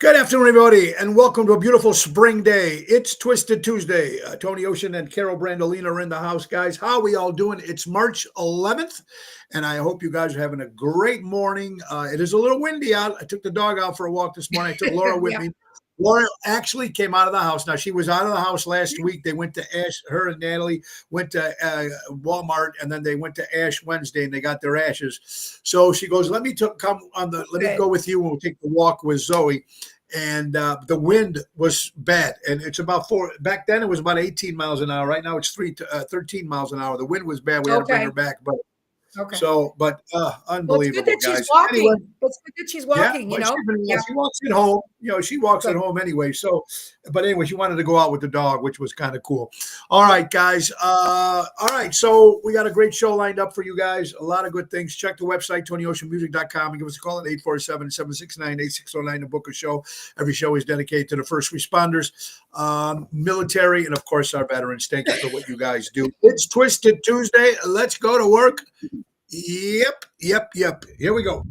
Good afternoon, everybody, and welcome to a beautiful spring day. It's Twisted Tuesday. Tony Ocean and Carol Brandolina are in the house, guys. How are we all doing? It's March 11th, and I hope you guys are having a great morning. It is a little windy out. I took the dog out for a walk this morning. I took Laura with Yeah. me. Laura actually came out of the house. Now, she was out of the house last week. They went to Ash, her and Natalie went to Walmart, and then they went to Ash Wednesday, and they got their ashes. So she goes, let me go with you when we take the walk with Zoe. And the wind was bad, and it's about back then it was about 18 miles an hour. Right now it's 13 miles an hour. The wind was bad. We had to bring her back, but Okay. unbelievable, Well, it's good that guys. she's walking. Anyway, It's good that she's yeah, walking, but Yeah. she walks at home. She walks at Good. home anyway. So, but anyway, she wanted to go out with the dog, which was kind of cool. All right, guys. All right. So we got a great show lined up for you guys. A lot of good things. Check the website, TonyOceanMusic.com, and give us a call at 847-769-8609 to book a show. Every show is dedicated to the first responders, military, and of course our veterans. Thank you for what you guys do. It's Twisted Tuesday. Let's go to work. Yep. Here we go.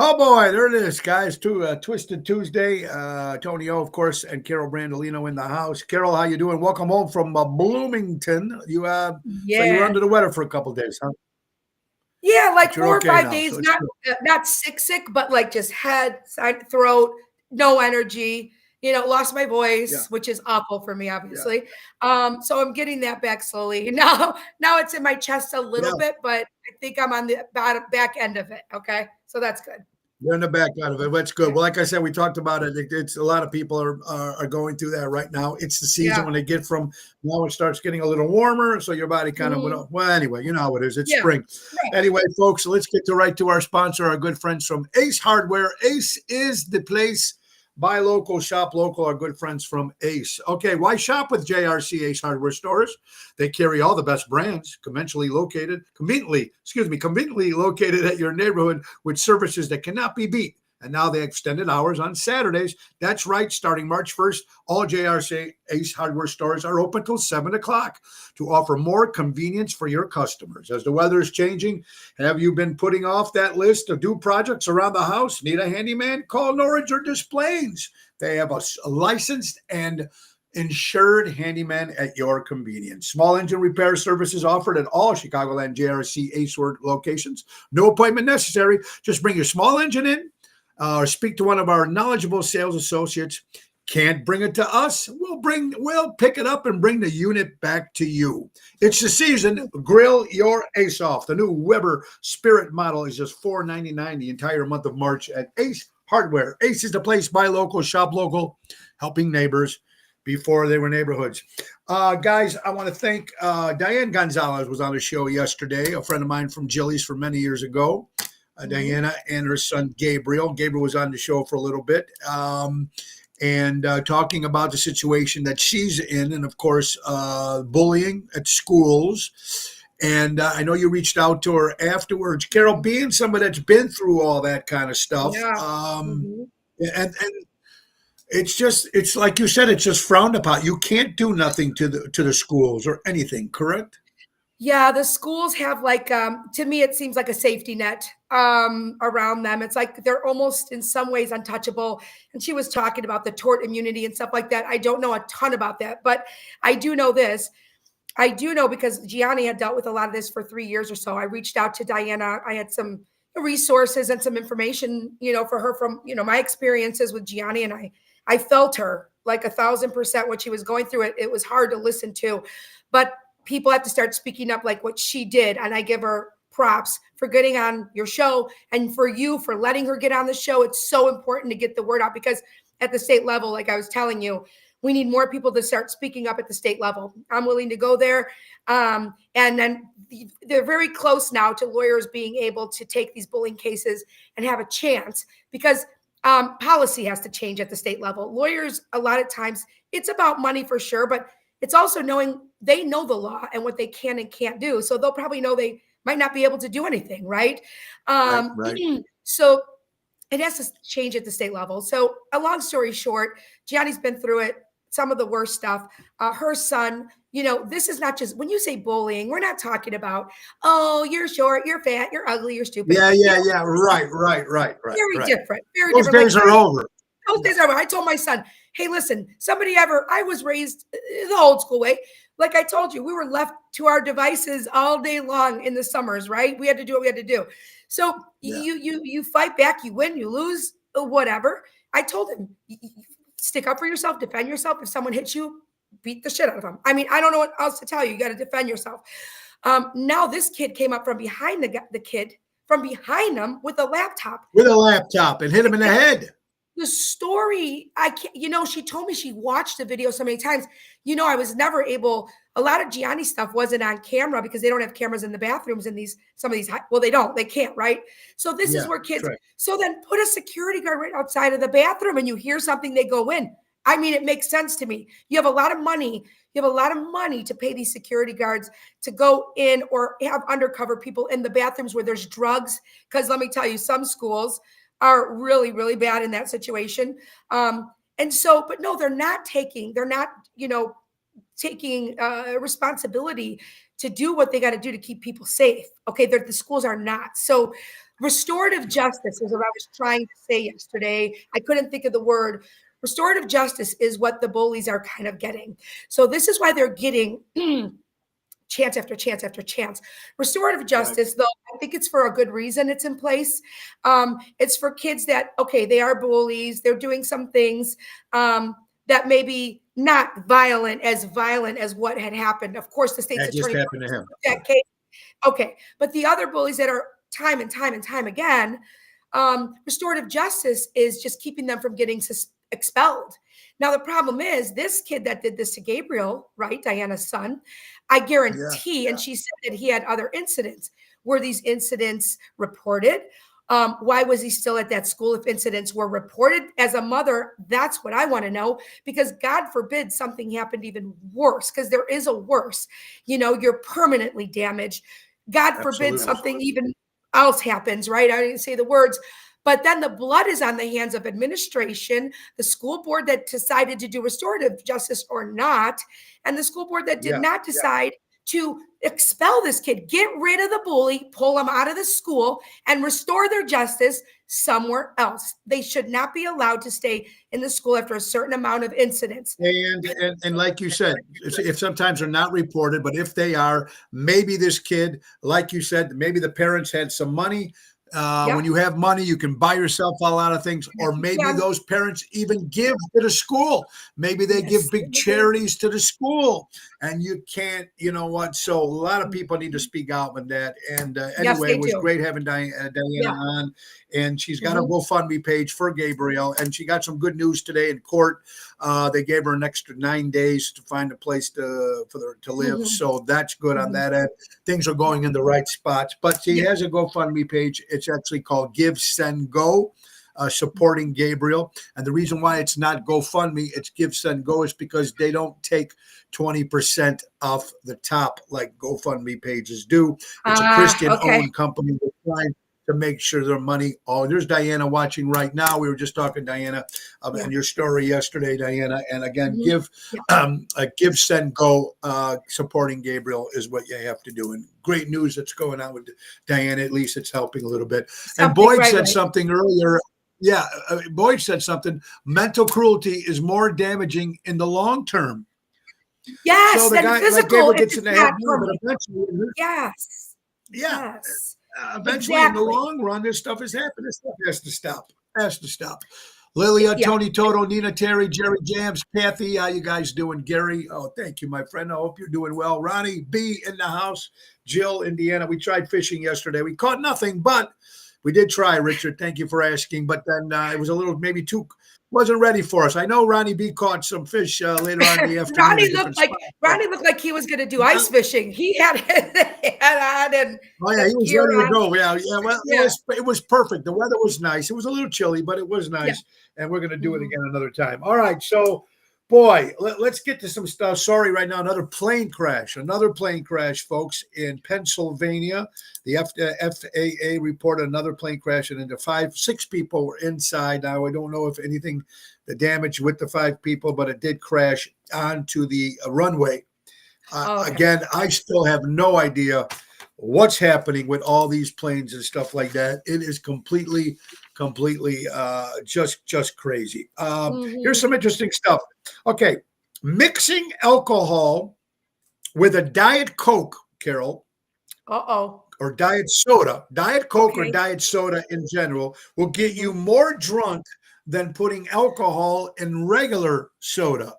Oh boy, there it is, guys. Twisted Tuesday. Tony O, of course, and Carol Brandolino in the house. Carol, how you doing? Welcome home from Bloomington. So you were Yeah. under the weather for a couple of days, huh? Yeah, But like you're 4 or okay 5 now. days, So it's good. not sick, but like just head, side, throat, no energy. Lost my Yeah, voice, which is awful for me, yeah, obviously. So I'm getting that back slowly. Now it's in my chest a yeah. little bit, but I think I'm on the back end of it. Okay, so that's good. You're in the back out of it. That's good. Yeah, Well, like I said, we talked about it. It's a lot of people are going through that right now. It's the season yeah, when they get from now it starts getting a little warmer, so your body kind of mhm, well. Anyway, you know how it is. It's yeah, spring. right. Anyway, folks, let's get to our sponsor, our good friends from Ace Hardware. Ace is the place. Buy local, shop local. Our good friends from Ace. Okay, why shop with JRC Ace Hardware stores? They carry all the best brands, conveniently located at your neighborhood with services that cannot be beat. And now they extended hours on Saturdays. That's right. Starting March 1st, all JRC Ace Hardware stores are open till 7 o'clock to offer more convenience for your customers. As the weather is changing, have you been putting off that list of do projects around the house? Need a handyman? Call Norwich or Displays. They have a licensed and insured handyman at your convenience. Small engine repair services offered at all Chicagoland JRC Ace locations. No appointment necessary. Just bring your small engine in or speak to one of our knowledgeable sales associates. Can't bring it to us? We'll pick it up and bring the unit back to you. It's the season. Grill your ace off. The new Weber Spirit model is just $4.99 the entire month of March at Ace Hardware. Ace is the place. Buy local, shop local, helping neighbors before they were neighborhoods. Guys, I want to thank Diane Gonzalez was on the show yesterday, a friend of mine from Jilly's from many years ago. Diana and her son Gabriel. Gabriel was on the show for a little bit and talking about the situation that she's in, and of course, bullying at schools. And I know you reached out to her afterwards. Carol, being somebody that's been through all that kind of stuff, Yeah. Mhm. and it's like you said, it's just frowned upon. You can't do nothing to the schools or anything, correct? Yeah, the schools have like to me it seems like a safety net around them. It's like they're almost in some ways untouchable. And she was talking about the tort immunity and stuff like that. I don't know a ton about that, but I do know this. I do know because Gianni had dealt with a lot of this for 3 years or so. I reached out to Diana. I had some resources and some information, for her from, my experiences with Gianni, and I felt her like 1,000% what she was going through. It was hard to listen to, but people have to start speaking up like what she did. And I give her props for getting on your show and for you for letting her get on the show. It's so important to get the word out because at the state level, like I was telling you, we need more people to start speaking up at the state level. I'm willing to go there. And then they're very close now to lawyers being able to take these bullying cases and have a chance, because policy has to change at the state level. Lawyers, a lot of times, it's about money for sure, but it's also knowing they know the law and what they can and can't do. So they'll probably know they might not be able to do anything, right? Right. So it has to change at the state level. So a long story short, Gianni's been through it, some of the worst stuff. Her son, this is not just, when you say bullying, we're not talking about, oh, you're short, you're fat, you're ugly, you're stupid. Yeah. Right. Very different. Very Those different. days are over. Those days are over. I told my son, hey, listen, I was raised the old school way. Like I told you, we were left to our devices all day long in the summers, right? We had to do what we had to do. So you fight back, you win, you lose, whatever. I told him, stick up for yourself, defend yourself. If someone hits you, beat the shit out of them. I mean, I don't know what else to tell you. You got to defend yourself. Now this kid came up from behind the kid, from behind him with a laptop. And hit him in the head. The story, she told me she watched the video so many times. I was never able, a lot of Gianni stuff wasn't on camera because they don't have cameras in the bathrooms in some of these, they can't, right? So this is where kids, so then put a security guard right outside of the bathroom and you hear something, they go in. I mean, it makes sense to me. You have a lot of money. You have a lot of money to pay these security guards to go in or have undercover people in the bathrooms where there's drugs. Because let me tell you, some schools are really, really bad in that situation. But no, they're not taking responsibility to do what they got to do to keep people safe. Okay. The schools are not. So restorative justice is what I was trying to say yesterday. I couldn't think of the word. Restorative justice is what the bullies are kind of getting. So this is why they're getting chance after chance after chance. Restorative justice, though, I think it's for a good reason it's in place. It's for kids that, they are bullies. They're doing some things that maybe not violent as what had happened. Of course, the state's attorney just happened to him. That case. Okay. But the other bullies that are time and time again, restorative justice is just keeping them from getting expelled. Now, the problem is this kid that did this to Gabriel, right, Diana's son, I guarantee, and she said that he had other incidents. Were these incidents reported? Why was he still at that school if incidents were reported? As a mother, that's what I want to know, because God forbid something happened even worse, because there is a worse. You're permanently damaged. God forbid something even else happens, right? I didn't say the words. But then the blood is on the hands of administration, the school board that decided to do restorative justice or not, and the school board that did not decide to expel this kid, get rid of the bully, pull him out of the school, and restore their justice somewhere else. They should not be allowed to stay in the school after a certain amount of incidents. And like you said, if sometimes they're not reported, but if they are, maybe this kid, like you said, maybe the parents had some money. When you have money, you can buy yourself a lot of things, or maybe those parents even give to the school. Maybe they give big charities to the school, and you can't, so a lot of people need to speak out on that. And anyway, it was great having Diana on, and she's got a GoFundMe page for Gabriel, and she got some good news today in court. They gave her an extra 9 days to find a place to live. So that's good on that end. Things are going in the right spots, but she has a GoFundMe page. It's actually called Give, Send, Go, supporting Gabriel. And the reason why it's not GoFundMe, it's Give, Send, Go, is because they don't take 20% off the top like GoFundMe pages do. It's a Christian-owned company. They're trying to make sure their money. Oh, there's Diana watching right now. We were just talking, Diana, about your story yesterday, Diana. And again, Give, Send, Go, supporting Gabriel is what you have to do. And great news that's going on with Diana. At least it's helping a little bit. And Boyd said something earlier. Yeah, Boyd said something. Mental cruelty is more damaging in the long term. Yes, so the guy, physical. Like gets in the head, but eventually, eventually, in the long run, this stuff is happening. This stuff has to stop. Lilia, Tony Toto, Nina Terry, Jerry Jams, Kathy, how you guys doing? Gary, oh, thank you, my friend. I hope you're doing well. Ronnie B in the house. Jill, Indiana. We tried fishing yesterday. We caught nothing, but we did try, Richard. Thank you for asking. But then it was a little, maybe too wasn't ready for us. I know Ronnie B caught some fish later on in the afternoon. Ronnie looked like he was going to do ice fishing. He had on and oh yeah, he was ready to go. Yeah. Well, Yeah. it was perfect. The weather was nice. It was a little chilly, but it was nice. And we're going to do it again another time. All right. So, boy, let's get to some stuff. Sorry, right now, another plane crash, folks, in Pennsylvania. The FAA reported another plane crash, and 6 people were inside. Now, I don't know if anything, the damage with the 5 people, but it did crash onto the runway. Okay. Again, I still have no idea what's happening with all these planes and stuff like that. It is completely just crazy. Here's some interesting stuff. Okay, mixing alcohol with a Diet Coke, Carol, or Diet Soda, Diet Coke or Diet Soda in general will get you more drunk than putting alcohol in regular soda.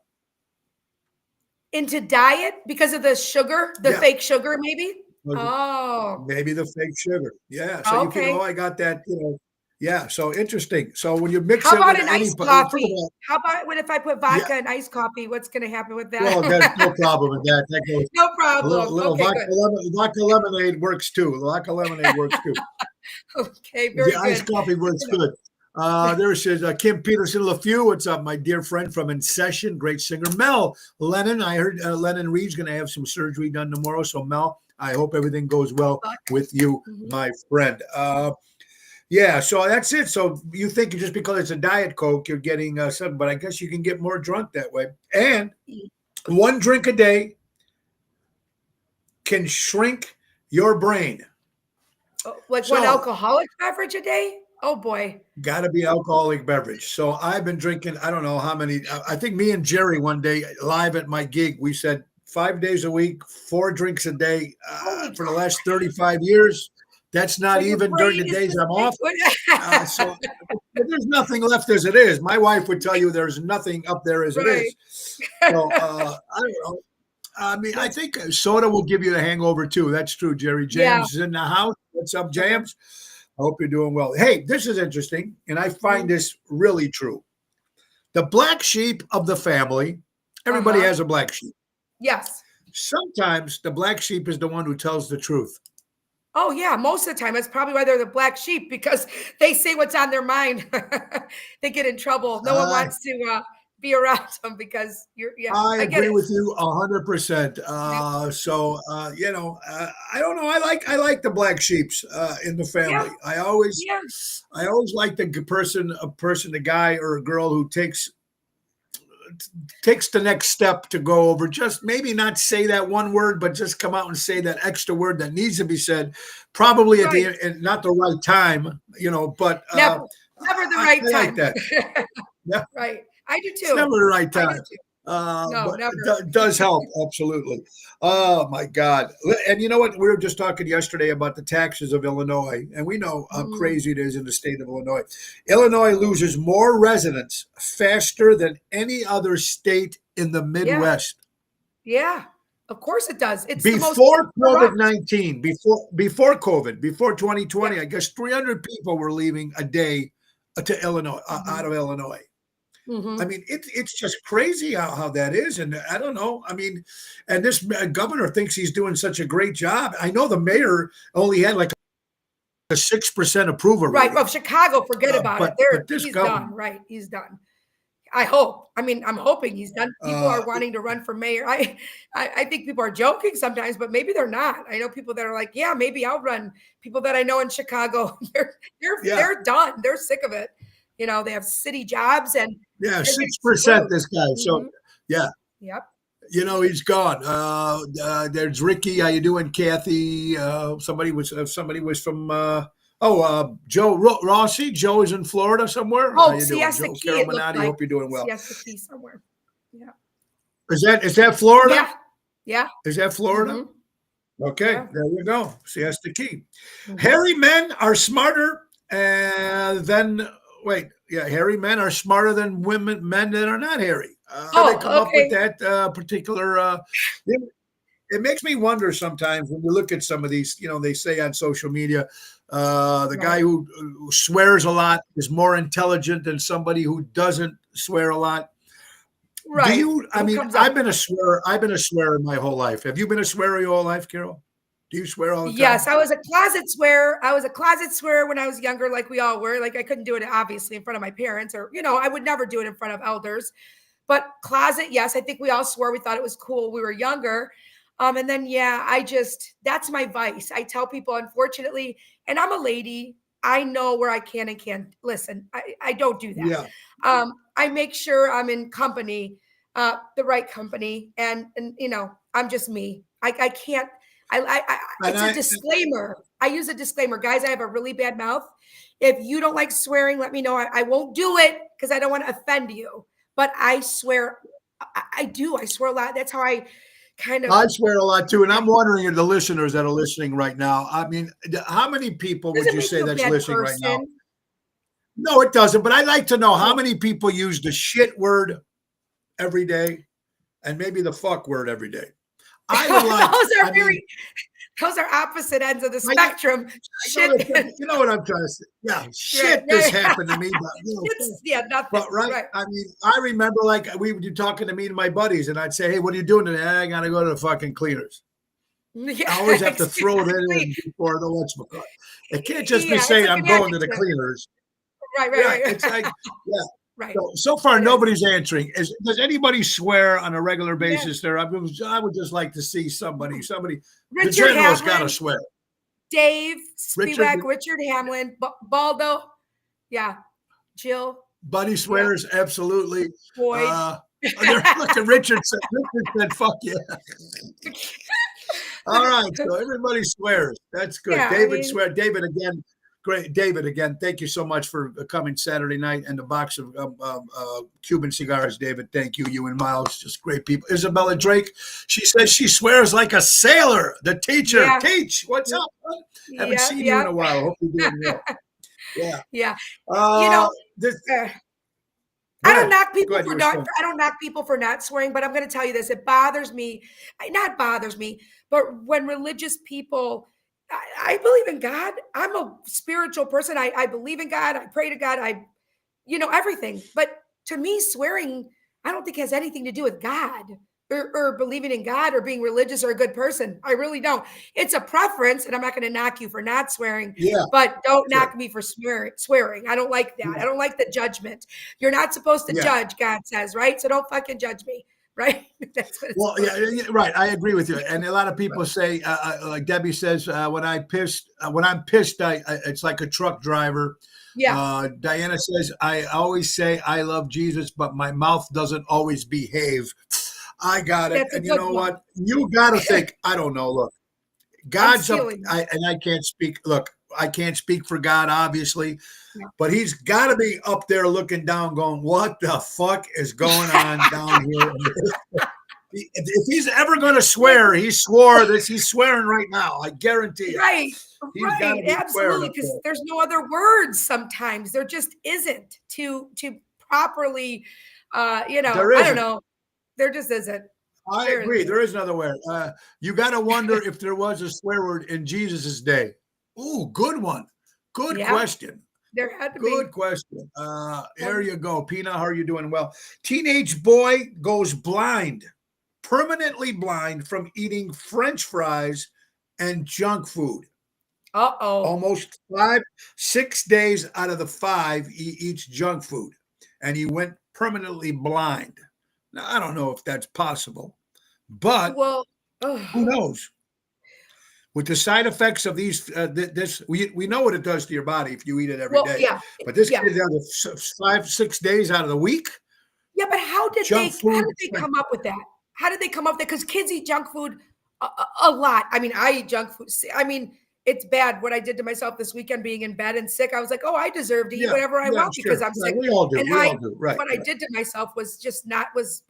Into diet because of the sugar, the fake sugar, maybe? Maybe the fake sugar. Yeah. So you can, I got that, Yeah, so interesting. So when you mix How it about with an iced coffee? How about if I put vodka and iced coffee? What's going to happen with that? Well, there's no problem with that. That goes no problem. A little vodka lemonade works too. Vodka lemonade works too. Okay, very good. Iced coffee works good. There says Kim Peterson LaFew. What's up, my dear friend from In Session? Great singer. Mel Lennon. I heard Lennon Reed's going to have some surgery done tomorrow. So Mel, I hope everything goes well with you, my friend. Yeah, so that's it. So you think just because it's a Diet Coke, you're getting something, but I guess you can get more drunk that way. And 1 drink a day can shrink your brain. Like 1 alcoholic beverage a day? Oh, boy. Got to be alcoholic beverage. So I've been drinking, I don't know how many. I think me and Jerry one day live at my gig, we said 5 days a week, 4 drinks a day for the last 35 years. That's not even during the days I'm off. So there's nothing left as it is. My wife would tell you there's nothing up there as it is. So I don't know. I mean, I think soda will give you the hangover too. That's true, Jerry. James is in the house. What's up, James? I hope you're doing well. Hey, this is interesting, and I find this really true. The black sheep of the family, everybody has a black sheep. Yes. Sometimes the black sheep is the one who tells the truth. Oh, yeah. Most of the time, that's probably why they're the black sheep, because they say what's on their mind. They get in trouble. No one wants to be around them because I agree with you 100%. So, I don't know. I like the black sheeps in the family. I always like the guy or a girl who takes the next step to go over, just maybe not say that one word, but just come out and say that extra word that needs to be said, probably at the end, not the right time, but never the right time. Like that. Yeah. Right. I do too. It's never the right time. No, but never. It does help. Absolutely. Oh my God. And you know what? We were just talking yesterday about the taxes of Illinois, and we know how crazy it is in the state of Illinois. Illinois loses more residents faster than any other state in the Midwest. Yeah. Of course it does. It's before COVID-19, before COVID, before 2020, I guess 300 people were leaving a day to Illinois, out of Illinois. I mean, it's just crazy how that is. And I don't know. I mean, and this governor thinks he's doing such a great job. I know the mayor only had like a 6% approval rate. Right. Well, Chicago, forget about it. He's done. Right. He's done. I hope. I mean, I'm hoping he's done. People are wanting to run for mayor. I think people are joking sometimes, but maybe they're not. I know people that are like, yeah, maybe I'll run. People that I know in Chicago, they're done. They're sick of it. They have city jobs and 6%. This guy. So Yep. He's gone. There's Ricky. How you doing, Kathy? Somebody was from. Joe Rossi. Joe is in Florida somewhere. Oh, Siesta Key. Carol Minotti, hope you're doing well. Siesta Key somewhere. Yeah. Is that Florida? Yeah. Is that Florida? Okay, there you go. Siesta Key. Hairy men are smarter than. Hairy men are smarter than men that are not hairy. They come up with that particular. It makes me wonder sometimes when you look at some of these. They say on social media, the guy who swears a lot is more intelligent than somebody who doesn't swear a lot. Right. Do you? I Who mean, comes up I've been a with it? swearer. I've been a swearer my whole life. Have you been a swearer your whole life, Carol? Do you swear all the Yes, time? I was a closet swearer. I was a closet swearer when I was younger, like we all were. Like I couldn't do it obviously in front of my parents, or I would never do it in front of elders. But closet, yes, I think we all swore. We thought it was cool when we were younger. And then yeah, that's my vice. I tell people, unfortunately, and I'm a lady. I know where I can and can't listen. I don't do that. Yeah. I make sure I'm in company, the right company, and I'm just me. I can't. And It's a disclaimer. I use a disclaimer, guys. I have a really bad mouth. If you don't like swearing, let me know. I won't do it because I don't want to offend you. But I swear, I do. I swear a lot. That's how I kind of. I swear a lot too. And I'm wondering if the listeners that are listening right now, I mean, how many people would Doesn't you make say you a that's bad listening right now? person. No, it doesn't. But I'd like to know how No. many people use the shit word every day and maybe the fuck word every day. I would like, I mean, Those are opposite ends of the I- spectrum. Shit. you know what I'm trying to say? Yeah, shit, Right. this happened to me. But, It's nothing. but right, Right. I mean, I remember like we would be talking to me and my buddies, and I'd say, "Hey, what are you doing today?" I got to go to the fucking cleaners. Yeah, I always have to throw it exactly. in before the whatchamacallit. It can't just be Yeah, it's saying like I'm an going to the adjective. cleaners. Right. Yeah, Right. it's like, yeah. Right. So far, It is. nobody's answering. Does anybody swear on a regular Yeah. basis? There, I would just like to see somebody. The Richard general's got to Hamlin, swear. Dave Richard, Spivak, Richard Hamlin, Baldo. Yeah. Jill. Buddy swears absolutely. Boyd. Look at Richard said, "Fuck yeah." All right, so everybody swears. That's good. Yeah, David swear. David again. Great, David again. Thank you so much for coming Saturday night and the box of Cuban cigars, David. Thank you, you and Miles, just great people. Isabella Drake. She says she swears like a sailor. The teacher, Yeah. Teach. What's up? Huh? Haven't Yeah, seen you in a while. Hope you're doing well. Yeah. Yeah. This, I don't knock people ahead, for you were not. saying. I don't knock people for not swearing, but I'm going to tell you this: it bothers me. Not bothers me, but when religious people, I believe in God. I'm a spiritual person. I believe in God. I pray to God. Everything. But to me, swearing, I don't think has anything to do with God or believing in God or being religious or a good person. I really don't. It's a preference, and I'm not going to knock you for not swearing. Yeah. But don't Sure. knock me for swearing. I don't like that. Yeah. I don't like the judgment. You're not supposed to Yeah. judge, God says, right? So don't fucking judge me, right? That's what it's Well, supposed yeah, right. I agree with you. And a lot of people say, like Debbie says, when I'm pissed, it's like a truck driver. Yeah. Diana says, I always say I love Jesus, but my mouth doesn't always behave. I got it. That's a And you good know one. what? You got to think, I don't know. Look, God's up, stealing. and I can't speak. Look, I can't speak for God, obviously, Yeah. but he's got to be up there looking down, going, "What the fuck is going on down here?" If he's ever going to swear, he swore this. He's swearing right now. I guarantee you. Right. He's gotta Right. be swearing Absolutely. up Because there. there's no other words sometimes. There just isn't to properly There I isn't. don't know. There just isn't. I There agree. isn't. There is another word. You got to wonder if there was a swear word in Jesus's day. Ooh, good one. Good Yeah. question. There had to be. Good question. There you go. Pina, how are you doing? Well, teenage boy goes blind, permanently blind from eating French fries and junk food. Uh-oh. Almost 6 days out of the 5, he eats junk food, and he went permanently blind. Now, I don't know if that's possible, but Well, who knows? With the side effects of these, we know what it does to your body if you eat it every day. yeah. But this Yeah. kid does 5-6 days out of the week. Yeah, but how did Junk they food. come up with that? How did they come up with that? Because kids eat junk food a lot. I mean, I eat junk food. I mean, it's bad what I did to myself this weekend being in bed and sick. I was like, oh, I deserve to eat Yeah, whatever I yeah, want because sure. I'm Right, sick. we all do. And We all do. Right. what I right. did to myself was just was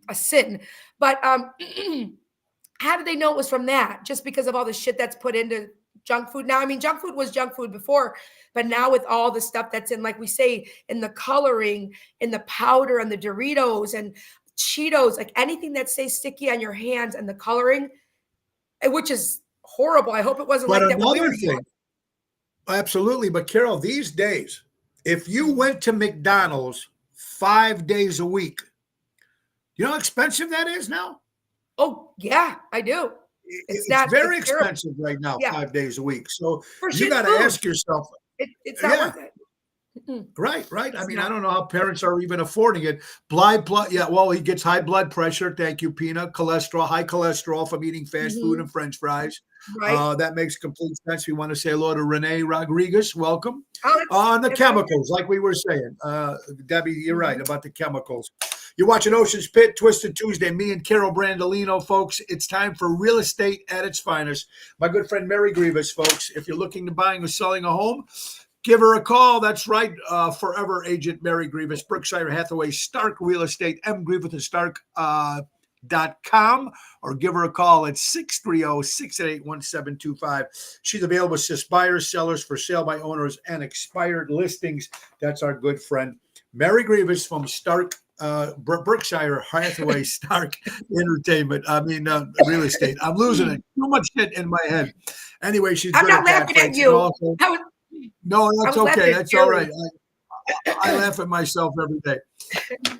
a sin. But how did they know it was from that? Just because of all the shit that's put into junk food now? I mean, junk food was junk food before, but now with all the stuff that's in, like we say, in the coloring, in the powder, and the Doritos and Cheetos, like anything that stays sticky on your hands and the coloring, which is horrible. I hope it wasn't But like that when we another were thing, young. absolutely. But Carol, these days, if you went to McDonald's 5 days a week. You know how expensive that is now? Oh, yeah, I do. It's very it's terrible. expensive right now, Yeah, 5 days a week. So for you shitty got to food. ask yourself, It's not yeah, worth it. Mm-mm, right. I it's mean, I not. don't know how parents are even affording it. Blood, yeah. Well, he gets high blood pressure. Thank you, Peanut. Cholesterol, high cholesterol from eating fast food Mhm, and French fries. right. That makes complete sense. We want to say hello to Renee Rodriguez. Welcome. Oh, On the that's right there. chemicals, like we were saying, Debbie, you're right Mhm. about the chemicals. You're watching Ocean's Pit, Twisted Tuesday. Me and Carol Brandolino, folks. It's time for real estate at its finest. My good friend Mary Grievous, folks. If you're looking to buying or selling a home, give her a call. That's right. Forever agent Mary Grievous, Berkshire Hathaway, Stark Real Estate, M. Grievous and Stark. .com, or give her a call at 630-688-1725. She's available to assist buyers, sellers, for sale by owners, and expired listings. That's our good friend Mary Grievous from Stark Berkshire Hathaway Stark Entertainment. Real estate. I'm losing it. Too much shit in my head. Anyway, she's I'm good not at that, laughing at folks. And you. also, I was no, I that's was laughing okay. at That's all you. right. I laugh at myself every day.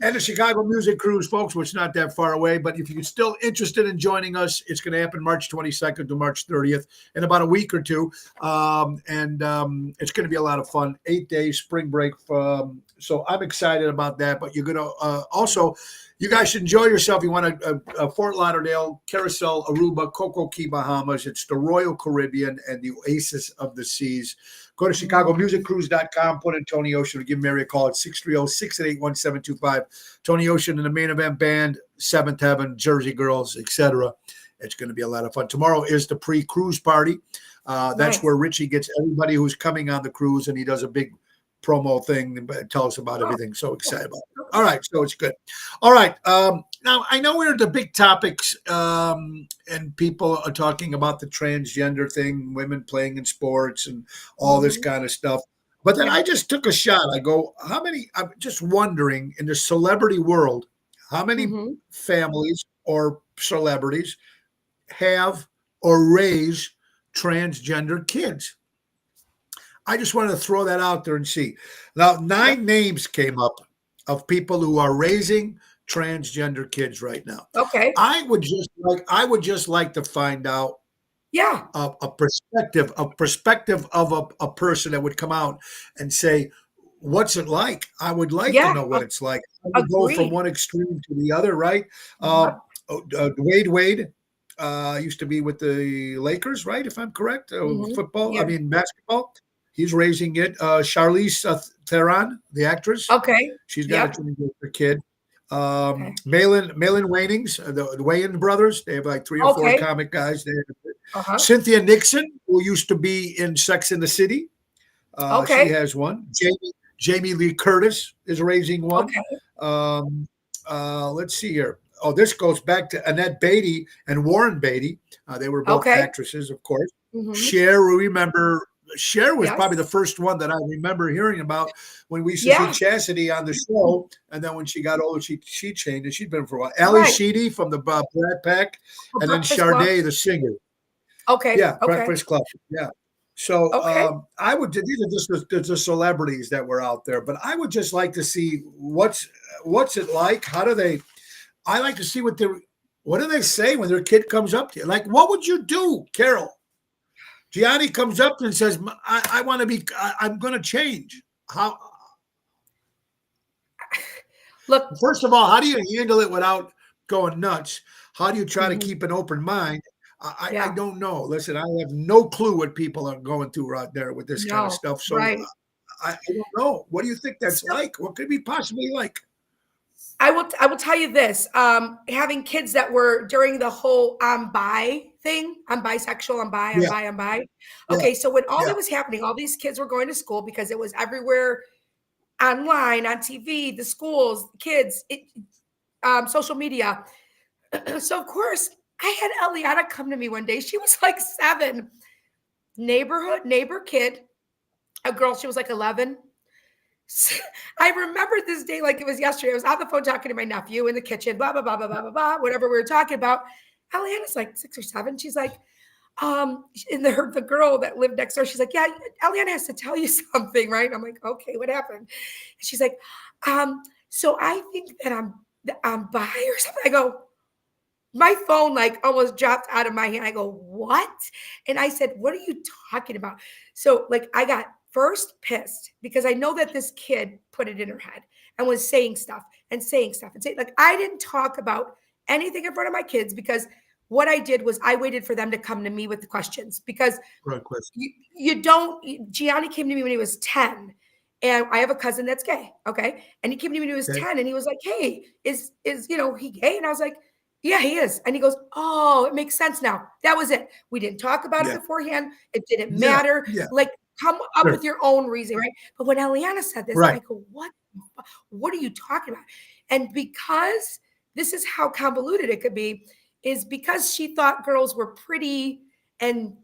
And the Chicago Music Cruise, folks, which is not that far away. But if you're still interested in joining us, it's going to happen March 22nd to March 30th in about a week or two. It's going to be a lot of fun. 8 days, spring break. So I'm excited about that. But you're going to also, you guys should enjoy yourself. You want Fort Lauderdale, Carousel, Aruba, Coco Key, Bahamas. It's the Royal Caribbean and the oasis of the seas. Go to ChicagoMusicCruise.com, put in Tony Ocean, or give Mary a call at 630-688-1725. Tony Ocean and the Main Event Band, Seventh Heaven, Jersey Girls, etc. It's going to be a lot of fun. Tomorrow is the pre-cruise party. That's Nice. where Richie gets everybody who's coming on the cruise, and he does a big promo thing and tell us about everything. So excited about it. All right, so it's good. All right. Now, I know we're the big topics, and people are talking about the transgender thing, women playing in sports and all this kind of stuff. But then Yeah. I just took a shot. I go, I'm just wondering, in the celebrity world, how many Mhm. families or celebrities have or raise transgender kids? I just wanted to throw that out there and see. Now, 9 names came up of people who are raising transgender kids right now. Okay. I would just like to find out Yeah. a perspective of a person that would come out and say, what's it like? I would like to Yeah. know what it's like. I would go from Agreed. one extreme to the other, right? Yep. Wade used to be with the Lakers, right? If I'm correct, Mhm. Yeah. basketball. He's raising it. Charlize Theron, the actress, Okay. she's got a Yep. transgender kid. Okay. Malin Wayans, the Wayans brothers. They have like 3 or 4 Okay. comic guys. Uh-huh. Cynthia Nixon, who used to be in Sex in the City, she Okay. has one. Jamie Lee Curtis is raising one. Okay. Um, let's see here. Oh, this goes back to Annette Beatty and Warren Beatty. They were both Okay. actresses, of course. Mhm. Cher, we remember. Cher was Yes. probably the first one that I remember hearing about when we used to Yeah. see Chastity on the show. And then when she got older, she changed, and she'd been for a while. Ali Right. Sheedy from the Brat Pack, Oh, and then Breakfast Club. Sade, the singer. Okay. Yeah, Okay. Breakfast Club. Yeah. So Okay. I would. These are just the celebrities that were out there, but I would just like to see what's it like. How do they? I like to see what do they say when their kid comes up to you? Like, what would you do, Carol? Gianni comes up and says, "I want to be. I'm going to change." How? Look. First of all, how do you handle it without going nuts? How do you try to Mhm. keep an open mind? I Yeah. don't know. Listen, I have no clue what people are going through out there with this kind of No. stuff. So Right. I don't know. What do you think that's So like? What could it be possibly like? I will tell you this. Having kids that were during the whole I'm bi thing, I'm bisexual, I'm bi, I'm Yeah, bi, I'm bi. yeah, Okay, so when all yeah. it was happening, all these kids were going to school because it was everywhere online, on TV, the schools, kids, social media. So of course, I had Eliana come to me one day. She was like 7, neighbor kid, a girl. She was like 11. I remember this day like it was yesterday. I was on the phone talking to my nephew in the kitchen, blah, blah, blah, blah, blah, blah, blah, whatever we were talking about. Eliana's like 6 or 7. She's like, and the girl that lived next door, she's like, yeah, Eliana has to tell you something, right? I'm like, okay, what happened? She's like, um, So I think that I'm bi or something. I go, my phone like almost dropped out of my hand. I go, what? And I said, what are you talking about? So like I got first pissed because I know that this kid put it in her head and was saying stuff and saying stuff and saying like I didn't talk about anything in front of my kids because what I did was I waited for them to come to me with the questions because Right question. you don't Gianni came to me when he was 10 and I have a cousin that's gay, okay? And he came to me when he was Okay. 10 and he was like, "Hey, is he gay?" And I was like, "Yeah, he is." And he goes, "Oh, it makes sense now." That was it. We didn't talk about it Yeah. beforehand. It didn't Yeah. matter. Yeah. Like come up Sure. with your own reason, right? But when Eliana said this, I Right. go, what are you talking about? And because this is how convoluted it could be, is because she thought girls were pretty and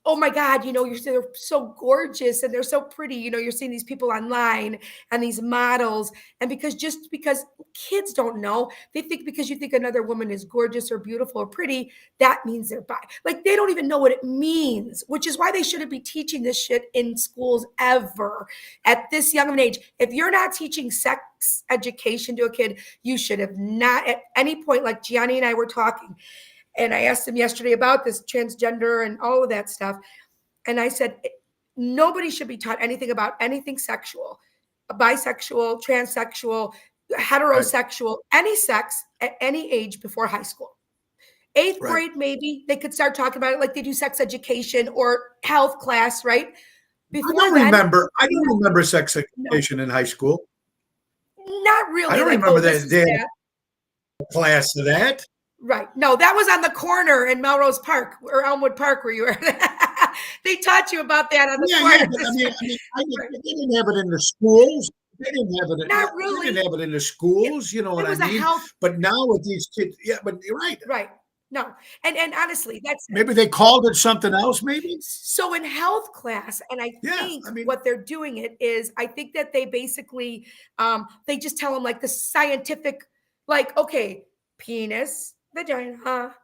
oh my God, they're so gorgeous and they're so pretty. You're seeing these people online and these models. And just because kids don't know, they think because you think another woman is gorgeous or beautiful or pretty, that means they're bi. Like they don't even know what it means, which is why they shouldn't be teaching this shit in schools ever at this young of an age. If you're not teaching sex education to a kid, you should have not at any point, like Gianni and I were talking. And I asked him yesterday about this transgender and all of that stuff. And I said, nobody should be taught anything about anything sexual, bisexual, transsexual, Right. heterosexual, any sex at any age before high school. Eighth Right. grade, maybe they could start talking about it like they do sex education or health class, right? Before then, I don't remember sex no, education in high school. not I really. don't Like, remember this that is they had that. a class of that. Right. No, that was on the corner in Melrose Park or Elmwood Park where you were. They taught you about that on the Yeah, corner. yeah, but Right. they didn't have it in the schools. They didn't have it. Yeah, Not they really. didn't have it in the It, schools. You know what it I was a mean? health, But now with these kids, yeah. But you're right. right. No. And honestly, that's it. Maybe they called it something else. Maybe. So in health class, and I Yeah. think I mean, what they're doing it is, I think that they basically, they just tell them like the scientific, like, okay, penis, vagina,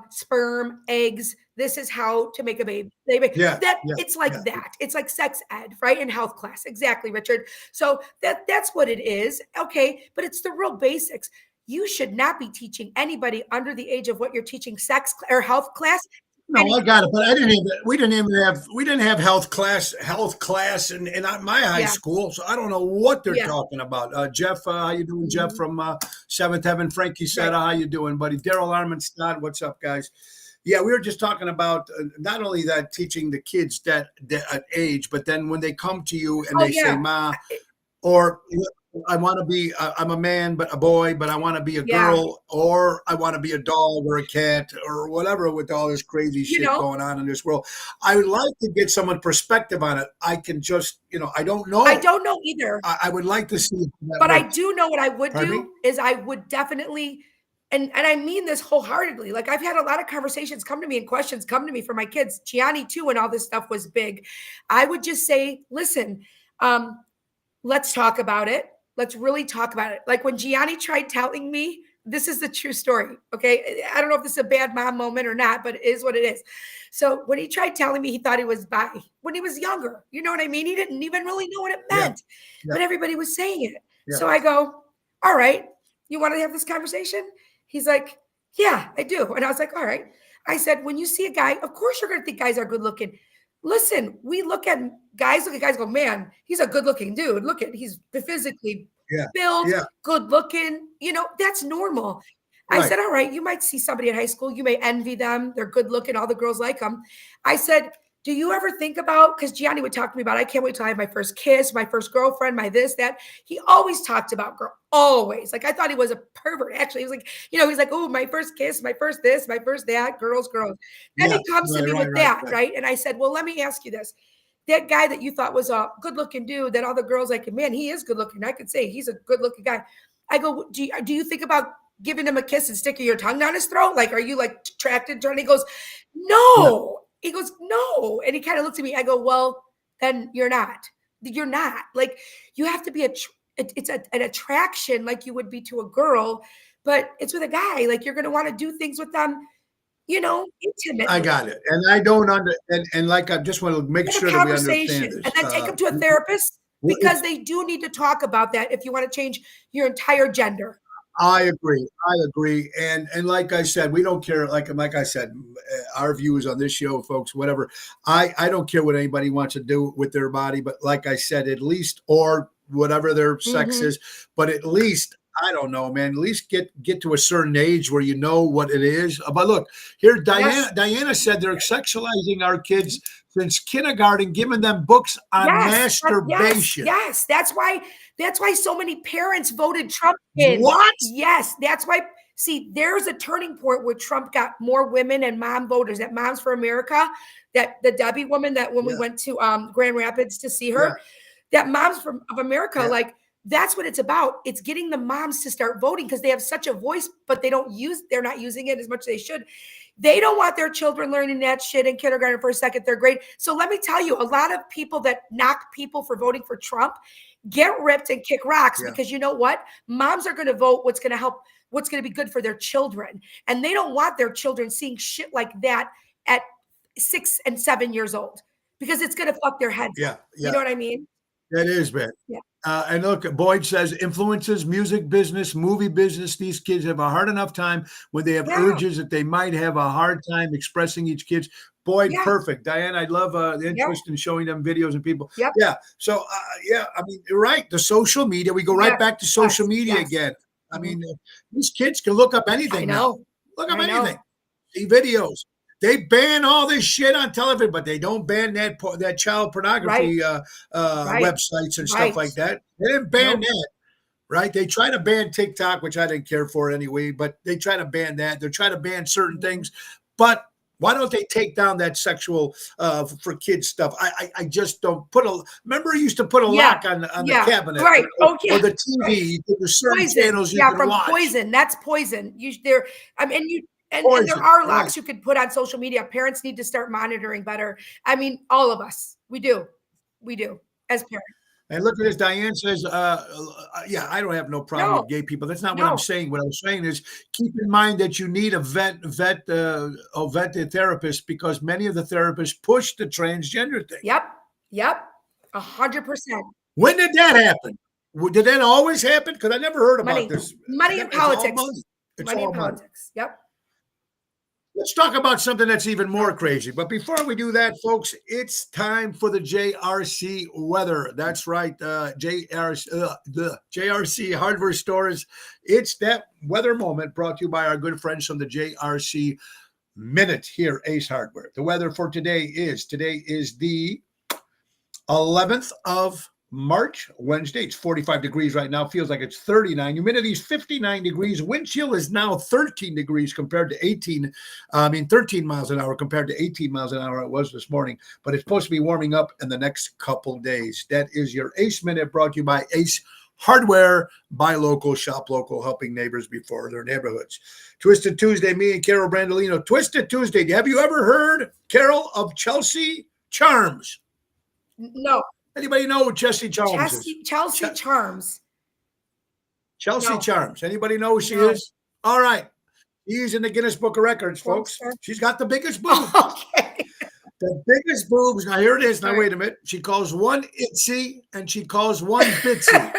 sperm, eggs. This is how to make a baby. yeah, That yeah, it's like yeah. that. It's like sex ed, right? In health class, exactly, Richard. So that's what it is. Okay, but it's the real basics. You should not be teaching anybody under the age of what you're teaching or health class. No, Any, I got it, but I didn't even. We didn't have health class in my high yeah, school, so I don't know what they're yeah. talking about. Jeff, how you doing, Jeff Mhm. from Seventh Heaven? Frankie said, Right. how you doing, buddy? Daryl Armenstad, what's up, guys? Yeah, we were just talking about not only that teaching the kids that at age, but then when they come to you and Oh they say, yeah. "Ma," or I want to be, I'm a man, but a boy, but I want to be a Yeah. girl, or I want to be a dog or a cat or whatever with all this crazy You shit know, going on in this world. I would like to get someone perspective on it. I can just, I don't I know. don't know either, I would like to see how that but I works. do know what I would Pardon me? do is I would definitely and I mean this wholeheartedly. Like I've had a lot of conversations come to me and questions come to me for my kids. Gianni too, and all this stuff was big. I would just say, listen, um, let's talk about it. Let's really talk about it. Like when Gianni tried telling me, this is the true story. Okay. I don't know if this is a bad mom moment or not, but it is what it is. So when he tried telling me he thought he was bi when he was younger, you know what I mean? He didn't even really know what it Yeah, meant, yeah, but everybody was saying it. yeah. So I go, all right, you want to have this conversation? He's like, yeah, I do. And I was like, all right. I said, when you see a guy, of course you're going to think guys are good looking. Listen, we look at guys, go, man, he's a good looking dude. Look at, he's physically Yeah, built, yeah, good looking, that's normal. I right. said, all right, you might see somebody in high school, you may envy them. They're good looking, all the girls like them. I said, do you ever think about, because Gianni would talk to me about, I can't wait till I have my first kiss, my first girlfriend, my this, that. He always talked about girl, always. Like I thought he was a pervert. Actually, he was like, he's like, oh, my first kiss, my first this, my first that, girls, girls. Then Yeah, he comes to right, me right, with right, that, right. right? And I said, well, let me ask you this. That guy that you thought was a good looking dude, that all the girls like, man, he is good looking. I could say he's a good looking guy. I go, do you think about giving him a kiss and sticking your tongue down his throat? Like, are you like attracted to her? And he goes, Yeah, no. He goes, no. And he kind of looks at me. I go, well, then you're not. You're not. Like, you have to be it's an attraction like you would be to a girl, but it's with a guy. Like, you're going to want to do things with them, I intimately. got it. And I don't and like I just want to make Have a sure that we conversation understand and this. then take them to a therapist. because they do need to talk about that if you want to change your entire gender. I agree. I agree. And like I said, we don't care. Like I said, our views on this show, folks, whatever. I don't care what anybody wants to do with their body, but like I said, at least, or whatever their sex is, but at least, I don't know, man, at least get to a certain age where you know what it is. But look, here Diana said they're sexualizing our kids since kindergarten, giving them books on masturbation. Yes, that's why so many parents voted Trump in. What? Yes, that's why. See, there's a turning point where Trump got more women and mom voters. That Moms for America, that the Debbie woman that when we went to Grand Rapids to see her, that Moms of America, like that's what it's about. It's getting the moms to start voting because they have such a voice, but they're not using it as much as they should. They don't want their children learning that shit in kindergarten, first, second, third grade. So let me tell you, a lot of people that knock people for voting for Trump get ripped and kick rocks because you know what? Moms are going to vote what's going to help, what's going to be good for their children. And they don't want their children seeing shit like that at 6 and 7 years old because it's going to fuck their heads up. You know what I mean? That is bad. Yeah. And look, Boyd says influences, music business, movie business. These kids have a hard enough time when they have urges that they might have a hard time expressing each kid's. Boyd, perfect. Diane, I'd love the interest in showing them videos and people. Yeah. So, I mean, you're right. The social media, we go right back to social media again. I mean, these kids can look up anything now. Look up anything. See videos. They ban all this shit on television, but they don't ban that child pornography websites and stuff like that. They didn't ban that, right? They try to ban TikTok, which I didn't care for anyway, but they try to ban that. They're trying to ban certain things, but why don't they take down that sexual for kids stuff? I just don't remember I used to put a lock on the cabinet, right? Or the TV. There's certain channels you can watch. Poison. That's poison. And there are locks you could put on social media. Parents need to start monitoring better. I mean, all of us, we do as parents. And look at this. Diane says, I don't have no problem with gay people. That's not what I'm saying. What I'm saying is keep in mind that you need a vet therapist because many of the therapists push the transgender thing. Yep. 100%. When did that happen? Did that always happen? Because I never heard about this. Money and politics. Money and politics. Yep. Let's talk about something that's even more crazy. But before we do that, folks, it's time for the JRC weather. That's right. The JRC hardware stores. It's that weather moment brought to you by our good friends from the JRC Minute here, Ace Hardware. The weather for today is the 11th of March, Wednesday. It's 45 degrees right now. Feels like it's 39. Humidity is 59 degrees. Wind chill is now 13 degrees compared to 13 miles an hour compared to 18 miles an hour it was this morning. But it's supposed to be warming up in the next couple days. That is your Ace Minute brought to you by Ace Hardware. Buy local, shop local, helping neighbors before their neighborhoods. Twisted Tuesday, me and Carol Brandolino. Twisted Tuesday. Have you ever heard, Carol, of Chelsea Charms? No. Anybody know who Chelsea Charms is? Chelsea Charms. Chelsea Charms. Anybody know who she is? All right. She's in the Guinness Book of Records, folks. She's got the biggest boobs. Okay. The biggest boobs. Now, here it is. Now, wait a minute. She calls one Itsy and she calls one Bitsy.